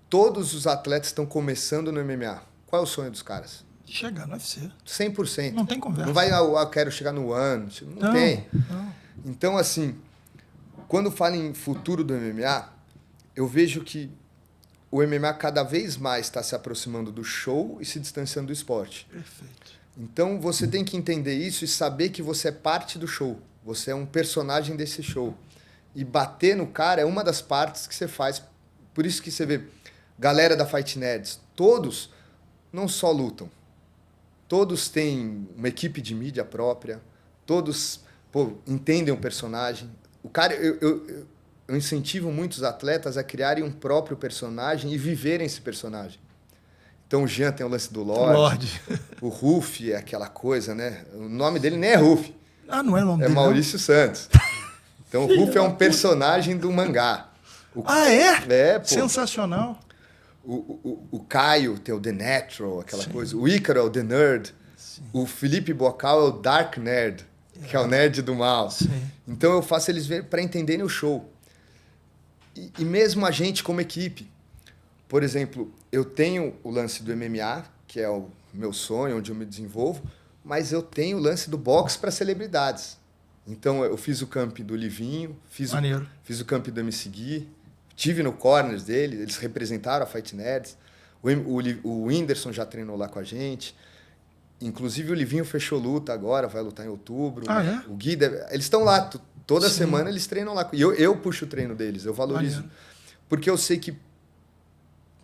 todos os atletas que estão começando no MMA. Qual é o sonho dos caras? Chegar no UFC. 100%. Não tem conversa. Não vai, eu quero chegar no ano. Não tem. Não. Então, assim, quando falo em futuro do MMA, eu vejo que o MMA cada vez mais está se aproximando do show e se distanciando do esporte. Perfeito. Então, você tem que entender isso e saber que você é parte do show. Você é um personagem desse show. E bater no cara é uma das partes que você faz. Por isso que você vê galera da Fight Nerds, todos não só lutam. Todos têm uma equipe de mídia própria. Todos entendem o personagem. O cara, eu incentivo muitos atletas a criarem um próprio personagem e viverem esse personagem. Então o Jean tem o lance do Lorde. O Ruff é aquela coisa, né? O nome dele nem é Ruff. Ah, não é o nome dele? É Maurício Santos. Então o Ruff é um personagem do mangá. É, pô. Sensacional. O Caio tem o The Natural, aquela coisa. O Ícaro é o The Nerd. Sim. O Felipe Bocal é o Dark Nerd, que é o nerd do mal. Sim. Então eu faço eles para entenderem o show. E mesmo a gente como equipe. Por exemplo, eu tenho o lance do MMA, que é o meu sonho, onde eu me desenvolvo, mas eu tenho o lance do boxe para celebridades. Então eu fiz o camp do Livinho, fiz o camp do MC Gui, tive no corners dele, eles representaram a Fight Nerds. O Whindersson já treinou lá com a gente. Inclusive o Livinho fechou luta agora, vai lutar em outubro. O Gui eles estão lá, toda semana eles treinam lá. E eu puxo o treino deles, eu valorizo. Porque eu sei que,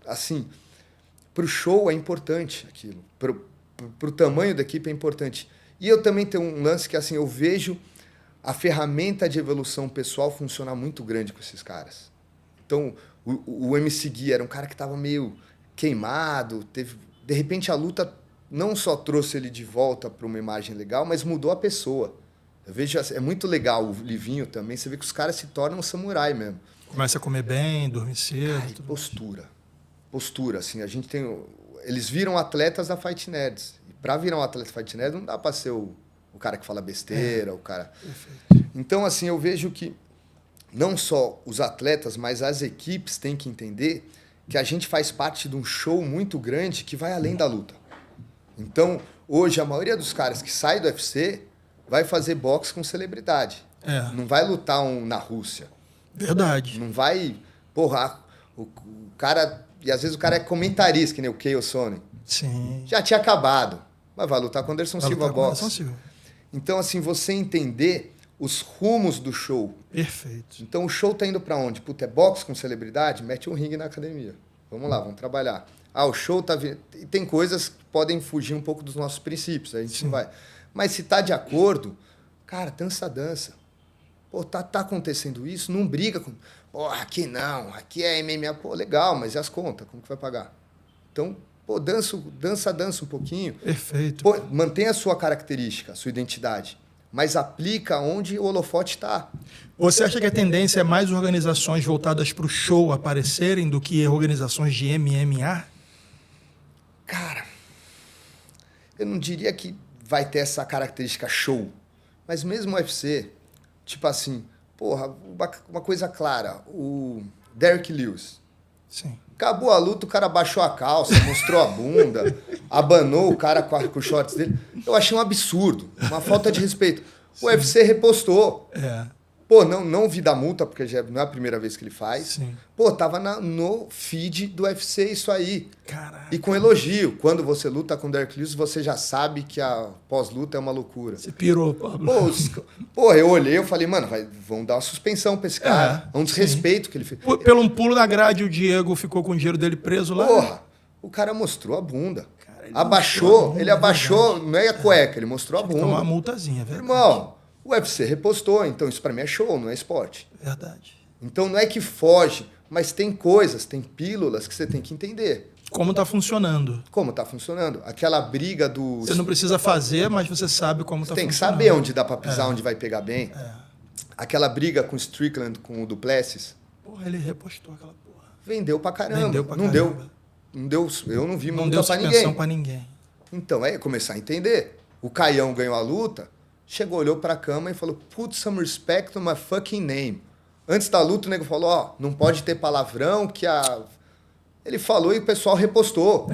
assim, pro show é importante aquilo. Pro tamanho da equipe é importante. E eu também tenho um lance que, assim, eu vejo a ferramenta de evolução pessoal funcionar muito grande com esses caras. Então, o MC Gui era um cara que estava meio queimado, de repente a luta não só trouxe ele de volta para uma imagem legal, mas mudou a pessoa. Eu vejo, é muito legal o Livinho também, você vê que os caras se tornam um samurai mesmo. Começa a comer bem, dormir cedo. Postura, assim, a gente tem... Eles viram atletas da Fight Nerds. E para virar um atleta da Fight Nerds não dá para ser o cara que fala besteira, o cara... Perfeito. Então, assim, eu vejo que não só os atletas, mas as equipes têm que entender que a gente faz parte de um show muito grande que vai além da luta. Então, hoje, a maioria dos caras que sai do UFC vai fazer boxe com celebridade. Não vai lutar na Rússia. Verdade. Não vai... Porra, o cara... E às vezes o cara é comentarista, que nem o Chael Sonnen. Sim. Já tinha acabado. Mas vai lutar com o Anderson Silva boxe. Então, assim, você entender os rumos do show. Perfeito. Então, o show tá indo para onde? Puta, é boxe com celebridade? Mete um ringue na academia. Vamos lá, vamos trabalhar. O show tá vindo... E tem coisas que podem fugir um pouco dos nossos princípios. A gente não vai... Mas se tá de acordo, cara, dança. Pô, tá acontecendo isso, não briga com... Pô, aqui não, aqui é MMA. Pô, legal, mas e as contas? Como que vai pagar? Então, pô, dança um pouquinho. Perfeito. Pô, mantém a sua característica, a sua identidade, mas aplica onde o holofote está. Você acha que a tendência é mais organizações voltadas para o show aparecerem do que organizações de MMA? Cara, eu não diria que vai ter essa característica show, mas mesmo o UFC, tipo assim, porra, uma coisa clara, o Derrick Lewis. Sim. Acabou a luta, o cara baixou a calça, mostrou a bunda, abanou o cara com os shorts dele. Eu achei um absurdo, uma falta de respeito. O UFC repostou. Pô, não vi da multa, porque já não é a primeira vez que ele faz. Sim. Pô, tava no feed do UFC isso aí. Caraca. E com elogio. Quando você luta com o Derrick Lewis, você já sabe que a pós-luta é uma loucura. Você pirou, Pablo. Pô, eu olhei, eu falei, mano, vão dar uma suspensão pra esse cara. É um desrespeito que ele fez. Pelo um pulo na grade, o Diego ficou com o dinheiro dele preso lá. Porra, o cara mostrou a bunda. Ele Abaixou, ele abaixou, verdade. não é a cueca, ele mostrou a Tomar bunda. uma multazinha, verdade. Irmão, o UFC repostou, então isso pra mim é show, não é esporte. Verdade. Então não é que foge, mas tem coisas, tem pílulas que você tem que entender. Como tá funcionando. Como tá funcionando. Aquela briga do... Você não precisa fazer, mas você sabe como tá Tem que funcionando. saber onde dá pra pisar, onde vai pegar bem. Aquela briga com o Strickland, com o Duplessis, Porra, ele repostou aquela porra. vendeu pra caramba. Vendeu pra não caramba. deu, eu não vi Não multa deu pra suspensão ninguém. pra ninguém. Então, é começar a entender. O Caião ganhou a luta, chegou, olhou pra cama e falou, put some respect on my fucking name. Antes da luta, o nego falou, ó, não pode ter palavrão, que a... Ele falou e o pessoal repostou.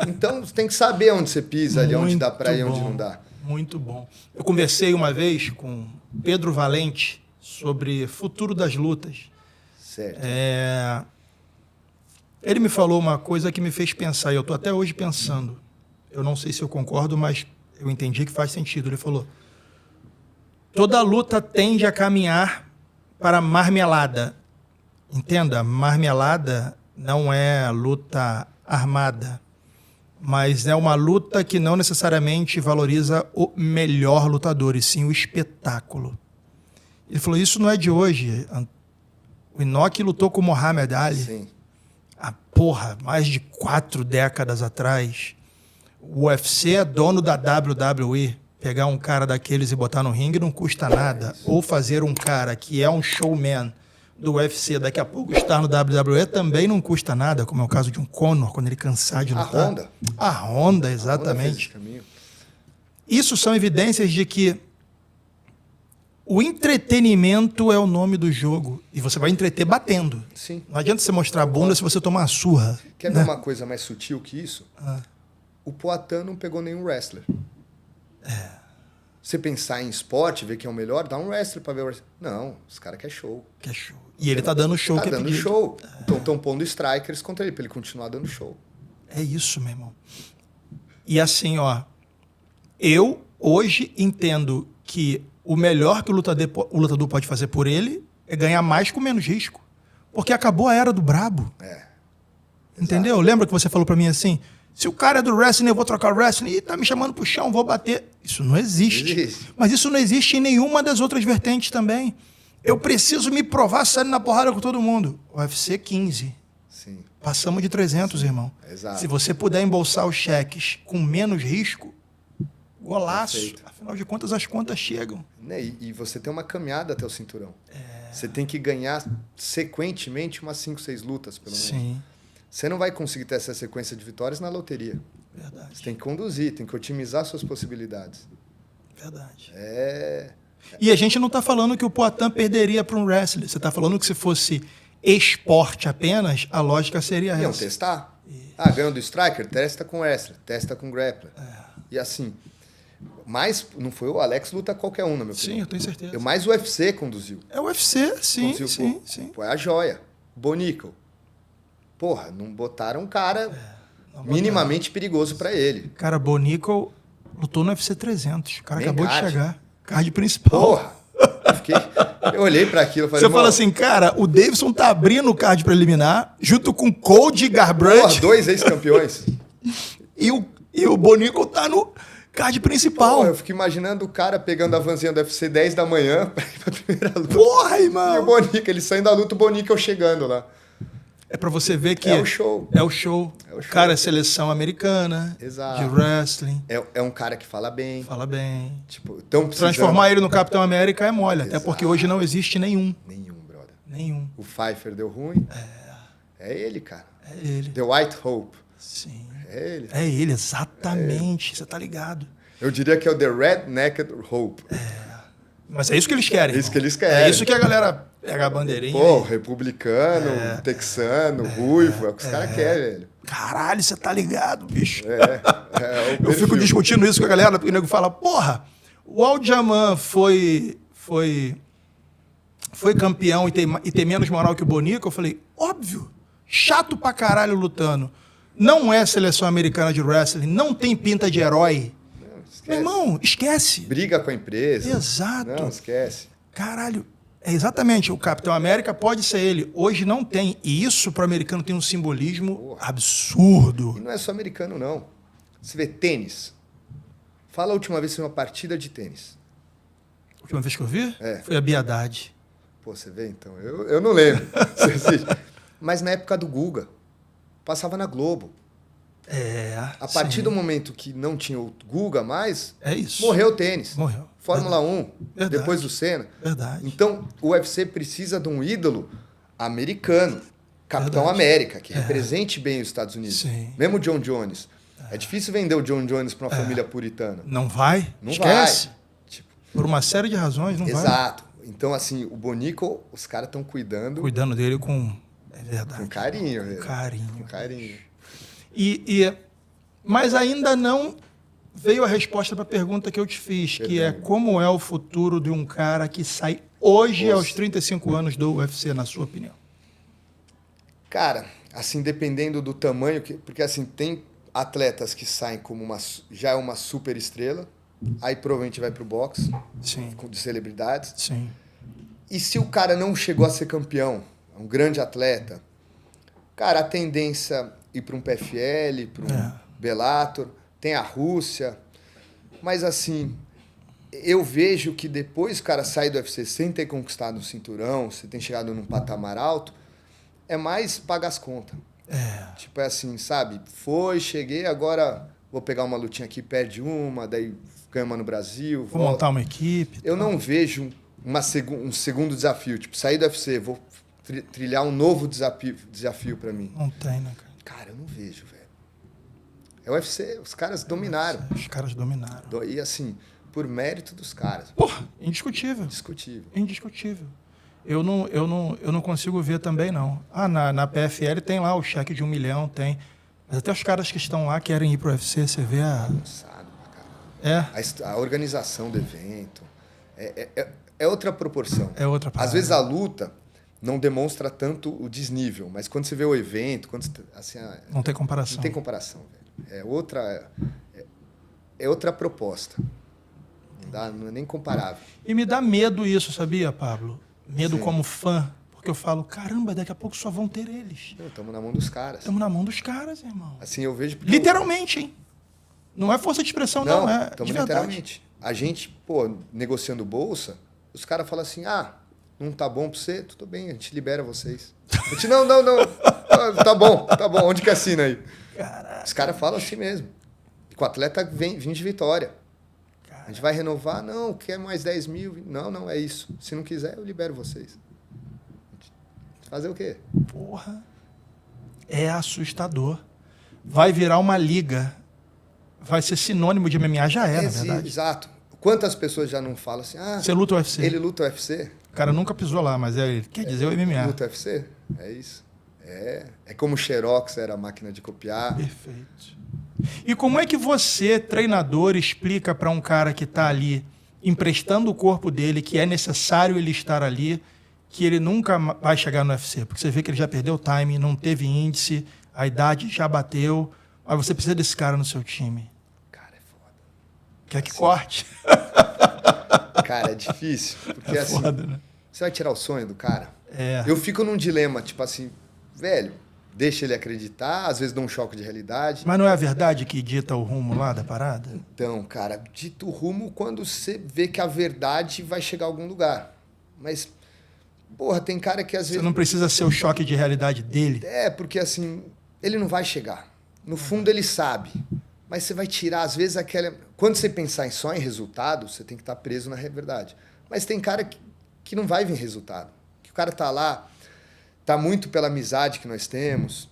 Então, você tem que saber onde você pisa ali, onde dá pra ir, onde não dá. Muito bom. Eu conversei uma vez com Pedro Valente sobre futuro das lutas. Certo. Ele me falou uma coisa que me fez pensar, e eu estou até hoje pensando. Eu não sei se eu concordo, mas eu entendi que faz sentido. Ele falou, toda luta tende a caminhar para marmelada. Entenda, marmelada não é luta armada, mas é uma luta que não necessariamente valoriza o melhor lutador, e sim o espetáculo. Ele falou, isso não é de hoje. O Inoki lutou com o Muhammad Ali. Sim. Mais de 4 décadas atrás. O UFC é dono da WWE. Pegar um cara daqueles e botar no ringue não custa nada. Ou fazer um cara que é um showman do UFC daqui a pouco estar no WWE também não custa nada, como é o caso de um Conor, quando ele cansar de A lutar. Honda. A Honda, A Honda fez exatamente. esse caminho. Isso são evidências de que o entretenimento é o nome do jogo. E você vai entreter batendo. Sim. Não adianta você mostrar a bunda se você tomar uma surra. Quer ver uma coisa mais sutil que isso? O Poatan não pegou nenhum wrestler. Você pensar em esporte, ver quem é o melhor, dá um wrestler pra ver o wrestler. Não, os caras querem show. Que é show. E ele tá dando show Tá que é dando pedido. show. Então estão pondo strikers contra ele, pra ele continuar dando show. É isso, meu irmão. E assim, ó, eu hoje entendo que o melhor que o lutador pode fazer por ele é ganhar mais com menos risco. Porque acabou a era do brabo. Entendeu? Lembra que você falou pra mim assim, se o cara é do wrestling, eu vou trocar o wrestling e tá me chamando pro chão, vou bater. Isso não existe. Existe. Mas isso não existe em nenhuma das outras vertentes também. Eu preciso me provar saindo na porrada com todo mundo. UFC 15. Sim. Passamos de 300, irmão. Exato. Se você puder embolsar os cheques com menos risco, golaço. Perfeito. Afinal de contas, as contas chegam. Né? E você tem uma caminhada até o cinturão. Você tem que ganhar sequentemente umas 5, 6 lutas, pelo menos. Sim, Você não vai conseguir ter essa sequência de vitórias na loteria. verdade. Você tem que conduzir, tem que otimizar suas possibilidades. Verdade. É... E a gente não está falando que o Poatan perderia para um wrestler. Você está falando que se fosse esporte apenas, a lógica seria Iam essa. testar. Ah, ganhou do striker? Testa com wrestler, testa com grappler. E assim... Mas não foi o Alex luta qualquer um, na minha opinião. Sim, eu tenho certeza. Mais o UFC conduziu. É o UFC, sim, Conduziu, sim, sim. Pô, é a joia. Bonico. Porra, não botaram um cara minimamente perigoso pra ele. Cara, Bonico lutou no UFC 300. O cara Main acabou card. de chegar. Card principal. Porra! Eu olhei pra aquilo e falei, Você fala "Irmão, assim, cara, o Davidson tá abrindo o card preliminar junto com Cody porra, Garbrandt 2 ex-campeões. e o Bonico tá no card principal. Porra, eu fico imaginando o cara pegando a vanzinha do UFC 10 da manhã pra ir pra primeira luta. Porra, E o irmão! Bonico, ele saindo da luta, o Bonico chegando lá. É pra você ver que... É o show. É o show. É o show. O cara é seleção americana, Exato. de wrestling, É um cara que fala bem. fala bem. Tipo, tão precisando... Transformar ele no Capitão América é mole, até Exato. porque hoje não existe nenhum. Nenhum, brother. Nenhum. O Pfeiffer deu ruim. É ele, cara. É ele. The White Hope. Sim. É ele. É ele, exatamente. Você tá ligado. Eu diria que é o The Red Naked Hope. Mas é isso que eles querem. É isso irmão. que eles querem. É isso que a galera pega a bandeirinha. Pô, e- republicano, texano, ruivo. É o que os caras querem, velho. Caralho, você tá ligado, bicho. É o Eu fico perfil. discutindo isso com a galera, porque o nego fala, porra, o Aljaman foi foi campeão e tem menos moral que o Bonico? Eu falei, óbvio. Chato pra caralho lutando. Não é seleção americana de wrestling, não tem pinta de herói. Não, esquece. Meu irmão, esquece. Briga com a empresa. Exato. Não, esquece. Caralho, é exatamente. O Capitão América pode ser ele. Hoje não tem. E isso pro americano tem um simbolismo absurdo. E não é só americano, não. Você vê tênis. Fala a última vez que foi uma partida de tênis. A última vez que eu vi? É. Foi a Biadade. Pô, você vê então? Eu não lembro. Você assiste. Mas na época do Guga, passava na Globo. A partir do momento que não tinha o Guga mais, é isso. Morreu o tênis. Morreu. Fórmula 1, Verdade. depois do Senna. Verdade. Então, o UFC precisa de um ídolo americano, Capitão Verdade. América, que represente bem os Estados Unidos. Sim. Mesmo o John Jones. É difícil vender o John Jones para uma família puritana. Não vai? Não Esquece. vai. Tipo, Por uma série de razões, não vai. exato. Então, assim, o Bonico, os caras estão cuidando Cuidando dele com... É verdade. com carinho. Com velho. carinho. Com carinho. Mas ainda não veio a resposta para a pergunta que eu te fiz, que é como é o futuro de um cara que sai hoje aos 35 anos do UFC, na sua opinião? Cara, assim, dependendo do tamanho, porque assim, tem atletas que saem como já é uma super estrela, aí provavelmente vai pro boxe, Sim. de celebridades. Sim. E se o cara não chegou a ser campeão, é um grande atleta, cara, a tendência é ir para um PFL, para um Bellator, tem a Rússia, mas assim, eu vejo que depois o cara sai do UFC sem ter conquistado um cinturão, sem ter chegado num patamar alto, é mais pagar as contas. Tipo, é assim, sabe? Cheguei, agora vou pegar uma lutinha aqui, perde uma, daí ganha uma no Brasil. Vou montar uma equipe. Eu não vejo um segundo desafio. Tipo, sair do UFC, vou trilhar um novo desafio para mim. Não tem, né, cara? Cara, eu não vejo, velho. É o UFC, os caras dominaram. Os caras dominaram. E assim, por mérito dos caras. Porra, indiscutível. Discutível. Indiscutível. Eu não consigo ver também, não. Na PFL tem lá o cheque de 1 milhão, tem. Mas até os caras que estão lá querem ir pro UFC, você vê a... Cansado, cara. É, A organização do evento é outra proporção. é outra parada. Às vezes a luta não demonstra tanto o desnível, mas quando você vê o evento, assim, Não tem comparação. não tem comparação, velho. É outra proposta. Não é nem comparável. E me dá medo isso, sabia, Pablo? Medo Sim. como fã. Porque eu falo, caramba, daqui a pouco só vão ter eles. Estamos na mão dos caras. Estamos na mão dos caras, irmão. Assim, eu vejo... Literalmente, hein? Não é força de expressão, não. É estamos de verdade. literalmente. A gente, negociando bolsa, os caras falam assim, não tá bom pra você? Tudo bem, a gente libera vocês. A gente, não. Tá bom. Onde que assina aí? Caraca. Os caras falam assim mesmo. Com o atleta vem de vitória. A gente vai renovar? Não, quer mais 10 mil? Não, é isso. Se não quiser, eu libero vocês. Fazer o quê? Porra. É assustador. Vai virar uma liga. Vai ser sinônimo de MMA, já é, na verdade. Exato. Quantas pessoas já não falam assim, Você luta o UFC. ele luta UFC? O cara nunca pisou lá, mas ele quer dizer o MMA. Luta UFC? É isso. É como o Xerox era a máquina de copiar. Perfeito. E como é que você, treinador, explica para um cara que está ali emprestando o corpo dele, que é necessário ele estar ali, que ele nunca vai chegar no UFC? Porque você vê que ele já perdeu o time, não teve índice, a idade já bateu, mas você precisa desse cara no seu time. Cara, é foda. Quer que corte? Cara, é difícil. Porque É assim, foda, né? você vai tirar o sonho do cara? É. Eu fico num dilema, tipo assim, velho, deixa ele acreditar, às vezes dá um choque de realidade. Mas não é a verdade que dita o rumo lá da parada? Então, cara, dita o rumo quando você vê que a verdade vai chegar a algum lugar. Mas, porra, tem cara que às Você vezes... não precisa ser o choque de realidade dele. Porque assim, ele não vai chegar. No fundo ele sabe. Mas você vai tirar, às vezes, aquela... Quando você pensar só em resultado, você tem que estar preso na verdade. Mas tem cara que não vai vir resultado. Que o cara tá lá, tá muito pela amizade que nós temos.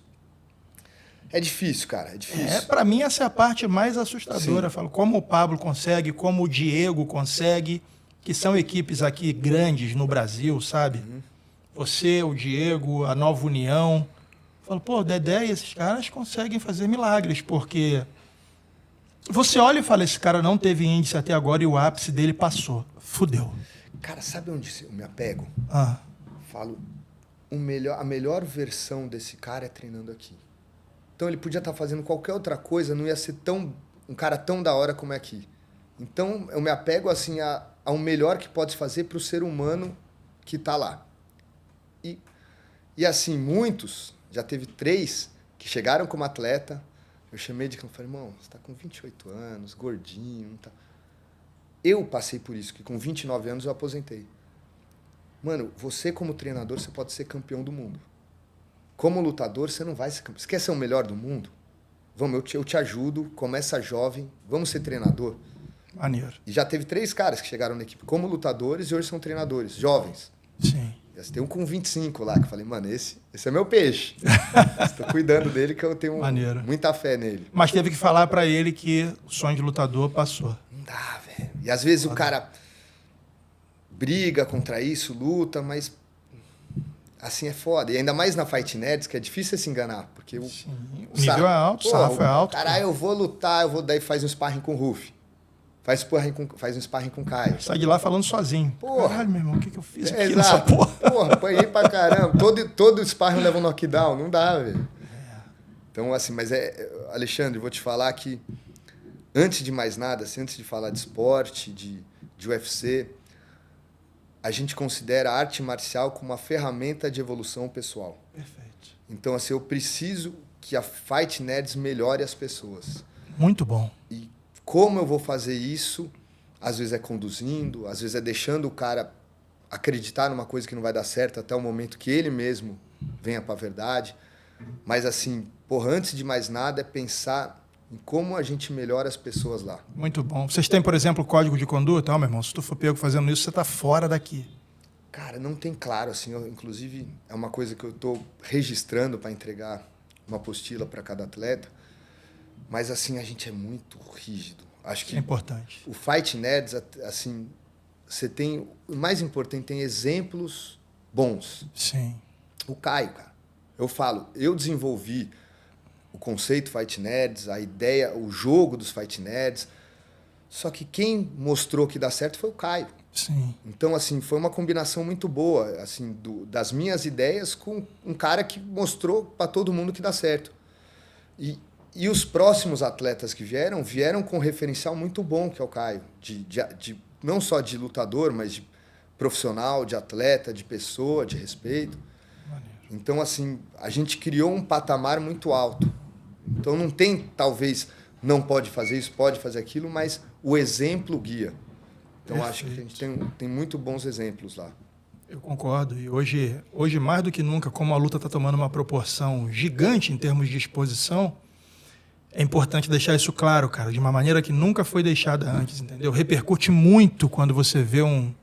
É difícil, cara, é difícil. Para mim essa é a parte mais assustadora. Eu falo, como o Pablo consegue, como o Diego consegue, que são equipes aqui grandes no Brasil, sabe? Você, o Diego, a Nova União. Eu falo, pô, o Dedé e esses caras conseguem fazer milagres, porque você olha e fala, esse cara não teve índice até agora e o ápice dele passou. Fudeu. Cara, sabe onde eu me apego? Ah, Falo, a melhor versão desse cara é treinando aqui. Então ele podia estar fazendo qualquer outra coisa, não ia ser um cara tão da hora como é aqui. Então eu me apego assim ao melhor que pode fazer para o ser humano que está lá. E assim, muitos, já teve 3 que chegaram como atleta. Eu chamei de campo e falei, irmão, você está com 28 anos, gordinho. Não tá... Eu passei por isso, que com 29 anos eu aposentei. Mano, você como treinador, você pode ser campeão do mundo. Como lutador, você não vai ser campeão. Você quer ser o melhor do mundo? Vamos, eu te ajudo, começa jovem, vamos ser treinador. maneiro. E já teve 3 caras que chegaram na equipe como lutadores e hoje são treinadores, jovens. Sim. Tem um com 25 lá, que eu falei, mano, esse é meu peixe. Estou cuidando dele, que eu tenho Maneiro. muita fé nele. Mas teve que falar pra ele que o sonho de lutador passou. Não dá, velho. E às vezes o cara briga contra isso, luta, mas assim é foda. E ainda mais na Fight Nerds, que é difícil se enganar. Porque o nível é alto, o sarrafo é alto. Caralho, eu vou lutar, daí faz um sparring com o Ruff. Faz um sparring com o Caio. Sai de lá falando sozinho. Porra. Caralho, meu irmão, o que eu fiz aqui Exato. nessa porra? Porra, apanhei pra caramba. Todo sparring leva um knockdown. Não dá, velho. Então, assim, mas Alexandre, vou te falar que antes de mais nada, assim, antes de falar de esporte, de UFC, a gente considera a arte marcial como uma ferramenta de evolução pessoal. Perfeito. Então, assim, eu preciso que a Fight Nerds melhore as pessoas. Muito bom. E como eu vou fazer isso? Às vezes é conduzindo, às vezes é deixando o cara acreditar numa coisa que não vai dar certo até o momento que ele mesmo venha para a verdade. Mas assim, porra, antes de mais nada é pensar em como a gente melhora as pessoas lá. Muito bom. Vocês têm, por exemplo, o código de conduta? Meu irmão, se tu for pego fazendo isso, você tá fora daqui. Cara, não tem claro, assim, inclusive é uma coisa que eu estou registrando para entregar uma apostila para cada atleta, mas assim, a gente é muito rígido. Acho que É importante. o Fight Nerds, assim, você tem, o mais importante, tem exemplos bons. Sim. O Caio, cara, eu falo, eu desenvolvi o conceito Fight Nerds, a ideia, o jogo dos Fight Nerds, só que quem mostrou que dá certo foi o Caio. Sim. Então, assim, foi uma combinação muito boa, assim, das minhas ideias com um cara que mostrou para todo mundo que dá certo. E os próximos atletas que vieram com um referencial muito bom, que é o Caio. Não só de lutador, mas de profissional, de atleta, de pessoa, de respeito. Maneiro. Então, assim, a gente criou um patamar muito alto. Então, não tem, talvez, não pode fazer isso, pode fazer aquilo, mas o exemplo guia. Então, acho que a gente tem muito bons exemplos lá. Eu concordo. E hoje, mais do que nunca, como a luta está tomando uma proporção gigante em termos de exposição, é importante deixar isso claro, cara, de uma maneira que nunca foi deixada antes, entendeu? Repercute muito quando você vê um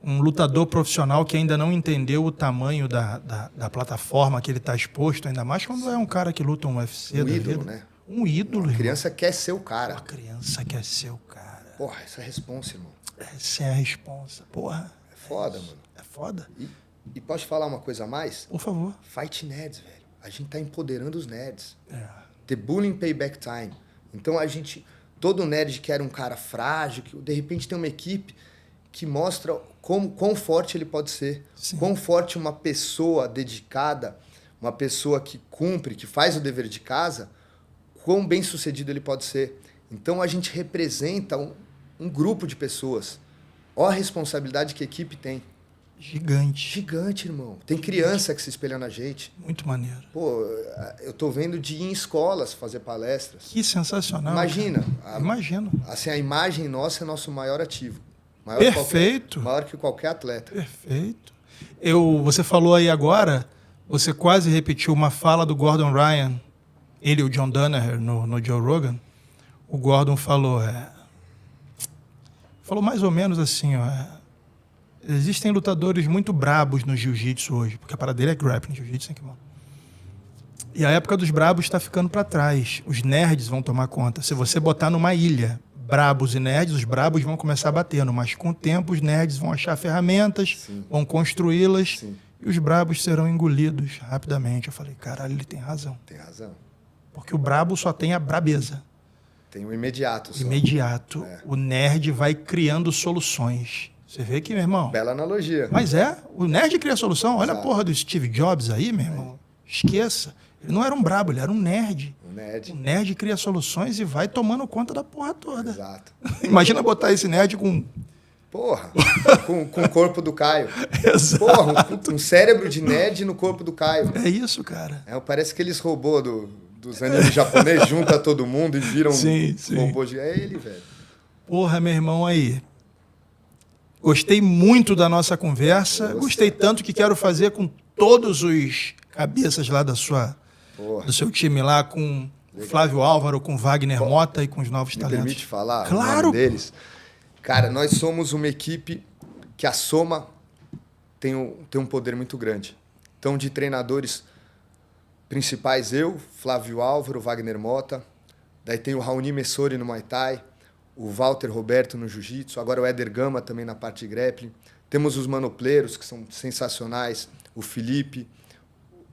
lutador profissional que ainda não entendeu o tamanho da plataforma que ele está exposto, ainda mais quando é um cara que luta um UFC. Um ídolo, né? Um ídolo, A irmão. criança quer ser o cara. A criança quer ser o cara. Porra, essa é a responsa, irmão. Essa é a responsa. Porra. É foda, mano. É foda. E posso falar uma coisa a mais? Por favor. Fight Nerds, velho. A gente tá empoderando os nerds. É. The Bullying Payback Time. Então todo nerd que era um cara frágil, que de repente tem uma equipe que mostra quão forte ele pode ser. Sim. Quão forte uma pessoa dedicada, uma pessoa que cumpre, que faz o dever de casa, quão bem sucedido ele pode ser. Então a gente representa um grupo de pessoas. Olha a responsabilidade que a equipe tem. Gigante. Gigante, irmão. Tem criança que se espelha na gente. Muito maneiro. Pô, eu tô vendo de ir em escolas fazer palestras. Que sensacional. Imagina. Imagino. Assim, a imagem nossa é nosso maior ativo. Perfeito. Maior que qualquer atleta. Perfeito. Você falou aí agora, você quase repetiu uma fala do Gordon Ryan, ele e o John Danaher no Joe Rogan. O Gordon falou mais ou menos assim, existem lutadores muito brabos no jiu-jitsu hoje, porque a parada dele é grappling, jiu-jitsu, que mão. E a época dos brabos está ficando para trás. Os nerds vão tomar conta. Se você botar numa ilha brabos e nerds, os brabos vão começar batendo, mas com o tempo os nerds vão achar ferramentas, Sim. vão construí-las, Sim. e os brabos serão engolidos rapidamente. Eu falei, caralho, ele tem razão. Tem razão. Porque o brabo só tem a brabeza. Tem o imediato. Só. Imediato. É. O nerd vai criando soluções. Você vê que, meu irmão... Bela analogia. Mas o nerd cria solução. Olha a Exato. porra do Steve Jobs aí, meu irmão. Esqueça. Ele não era um brabo, ele era um nerd. Um nerd. O nerd cria soluções e vai tomando conta da porra toda. Exato. Imagina botar esse nerd com... Porra, com o corpo do Caio. Exato. Porra, um cérebro de nerd no corpo do Caio. É isso, cara. Parece aqueles robôs dos animes japoneses, junta todo mundo e viram Sim, um sim. robô de... É ele, velho. Porra, meu irmão, aí. Gostei muito da nossa conversa. Nossa. Gostei tanto que quero fazer com todos os cabeças lá Porra. do seu time lá, com o Flávio Álvaro, com o Wagner Mota e com os novos Me talentos. permite falar Claro. o nome deles? Cara, nós somos uma equipe que a soma tem um poder muito grande. Então, de treinadores principais, eu, Flávio Álvaro, Wagner Mota. Daí tem o Raoni Messori no Muay Thai, o Walter Roberto no Jiu-Jitsu, agora o Éder Gama também na parte de grappling. Temos os manopleiros, que são sensacionais, o Felipe,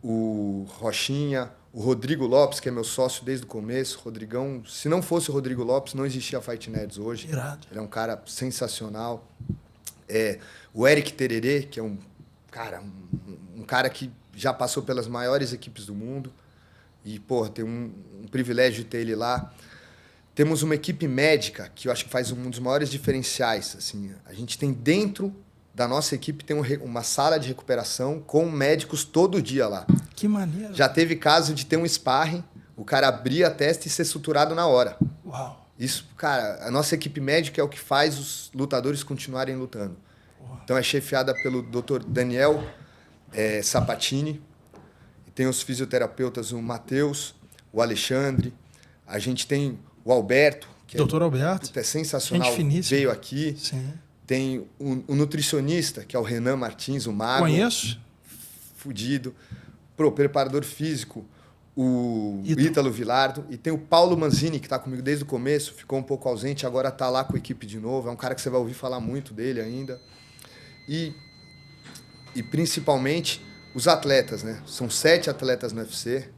o Rochinha, o Rodrigo Lopes, que é meu sócio desde o começo. Rodrigão, se não fosse o Rodrigo Lopes, não existia Fight Nerds hoje. Irado. Ele é um cara sensacional. O Eric Tererê, que é um cara que já passou pelas maiores equipes do mundo. E, pô, tem um privilégio de ter ele lá. Temos uma equipe médica, que eu acho que faz um dos maiores diferenciais. Assim, a gente tem dentro da nossa equipe tem uma sala de recuperação com médicos todo dia lá. Que maneiro. Já teve caso de ter um sparring, o cara abrir a testa e ser suturado na hora. Uau. Isso, cara, a nossa equipe médica é o que faz os lutadores continuarem lutando. Então é chefiada pelo Dr. Daniel Sapatini. E tem os fisioterapeutas, o Matheus, o Alexandre. A gente tem o Alberto, que Doutor Alberto. é sensacional, Gente finíssima. veio aqui. Sim. Tem o nutricionista, que é o Renan Martins, o mago. Conheço. Fudido. Pro preparador físico, o Ítalo. Ítalo Vilardo. E tem o Paulo Manzini, que está comigo desde o começo, ficou um pouco ausente, agora está lá com a equipe de novo. É um cara que você vai ouvir falar muito dele ainda. E principalmente os atletas, né? São 7 atletas no UFC.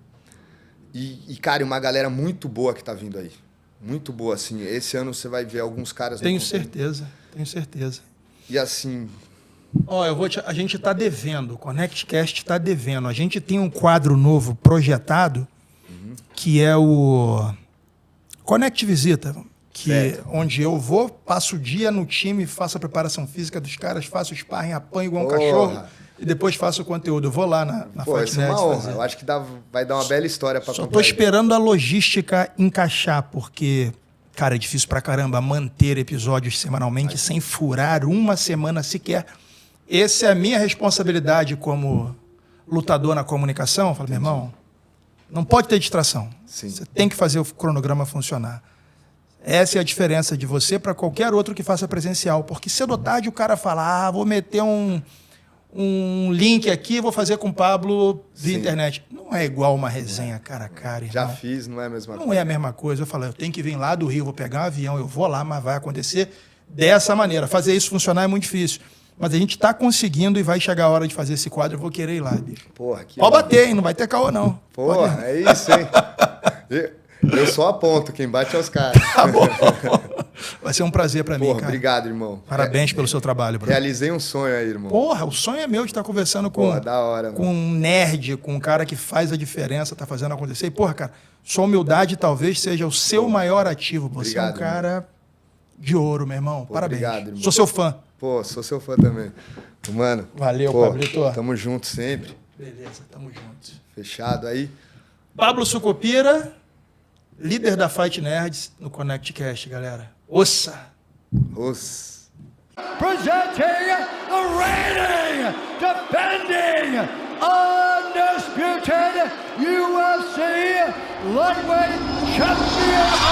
Cara, uma galera muito boa que está vindo aí. Muito boa, assim. Esse ano você vai ver alguns caras... Tenho certeza. E assim... Ó, a gente está devendo, o ConnectCast está devendo. A gente tem um quadro novo projetado, que é o Connect Visita, onde eu vou, passo o dia no time, faço a preparação física dos caras, faço o sparring, apanho igual um cachorro e depois faço o conteúdo. Eu vou lá na Fight isso é Nerds uma honra. fazer. Eu acho que vai dar uma bela história para Só estou esperando a logística encaixar, porque, cara, é difícil pra caramba manter episódios semanalmente sem furar uma semana sequer. Essa é a minha responsabilidade como lutador na comunicação. Eu falo, meu irmão, não pode ter distração. Sim. Você tem que fazer o cronograma funcionar. Essa é a diferença de você para qualquer outro que faça presencial. Porque cedo ou tarde o cara fala, vou meter um link aqui, vou fazer com o Pablo via internet. Não é igual uma resenha cara a cara, irmão. Já fiz, não é a mesma coisa. Não é a mesma coisa. Eu falo, eu tenho que vir lá do Rio, vou pegar um avião, eu vou lá, mas vai acontecer dessa maneira. Fazer isso funcionar é muito difícil. Mas a gente está conseguindo e vai chegar a hora de fazer esse quadro. Eu vou querer ir lá, bicho. Porra, que Pode bater, hein? Não vai ter caô, não. Porra, é isso, hein? Eu só aponto, quem bate é os caras. Tá bom. Vai ser um prazer para mim, Porra, cara. obrigado, irmão. Parabéns pelo seu trabalho, Bruno. Realizei um sonho aí, irmão. Porra, o sonho é meu de estar conversando com, Porra, da hora, com um nerd, com um cara que faz a diferença, tá fazendo acontecer. E, porra, cara, sua humildade talvez seja o seu maior ativo. Você Obrigado, é um cara de ouro, meu irmão. Parabéns. obrigado, irmão. Sou seu fã. Pô, sou seu fã também. Mano. Valeu, pô, Pablito. Tamo junto sempre. Beleza, tamo junto. Fechado aí. Pablo Sucupira, líder da Fight Nerds no ConnectCast, galera. Ossa! Os... Presenting the reigning, defending, undisputed UFC lightweight champion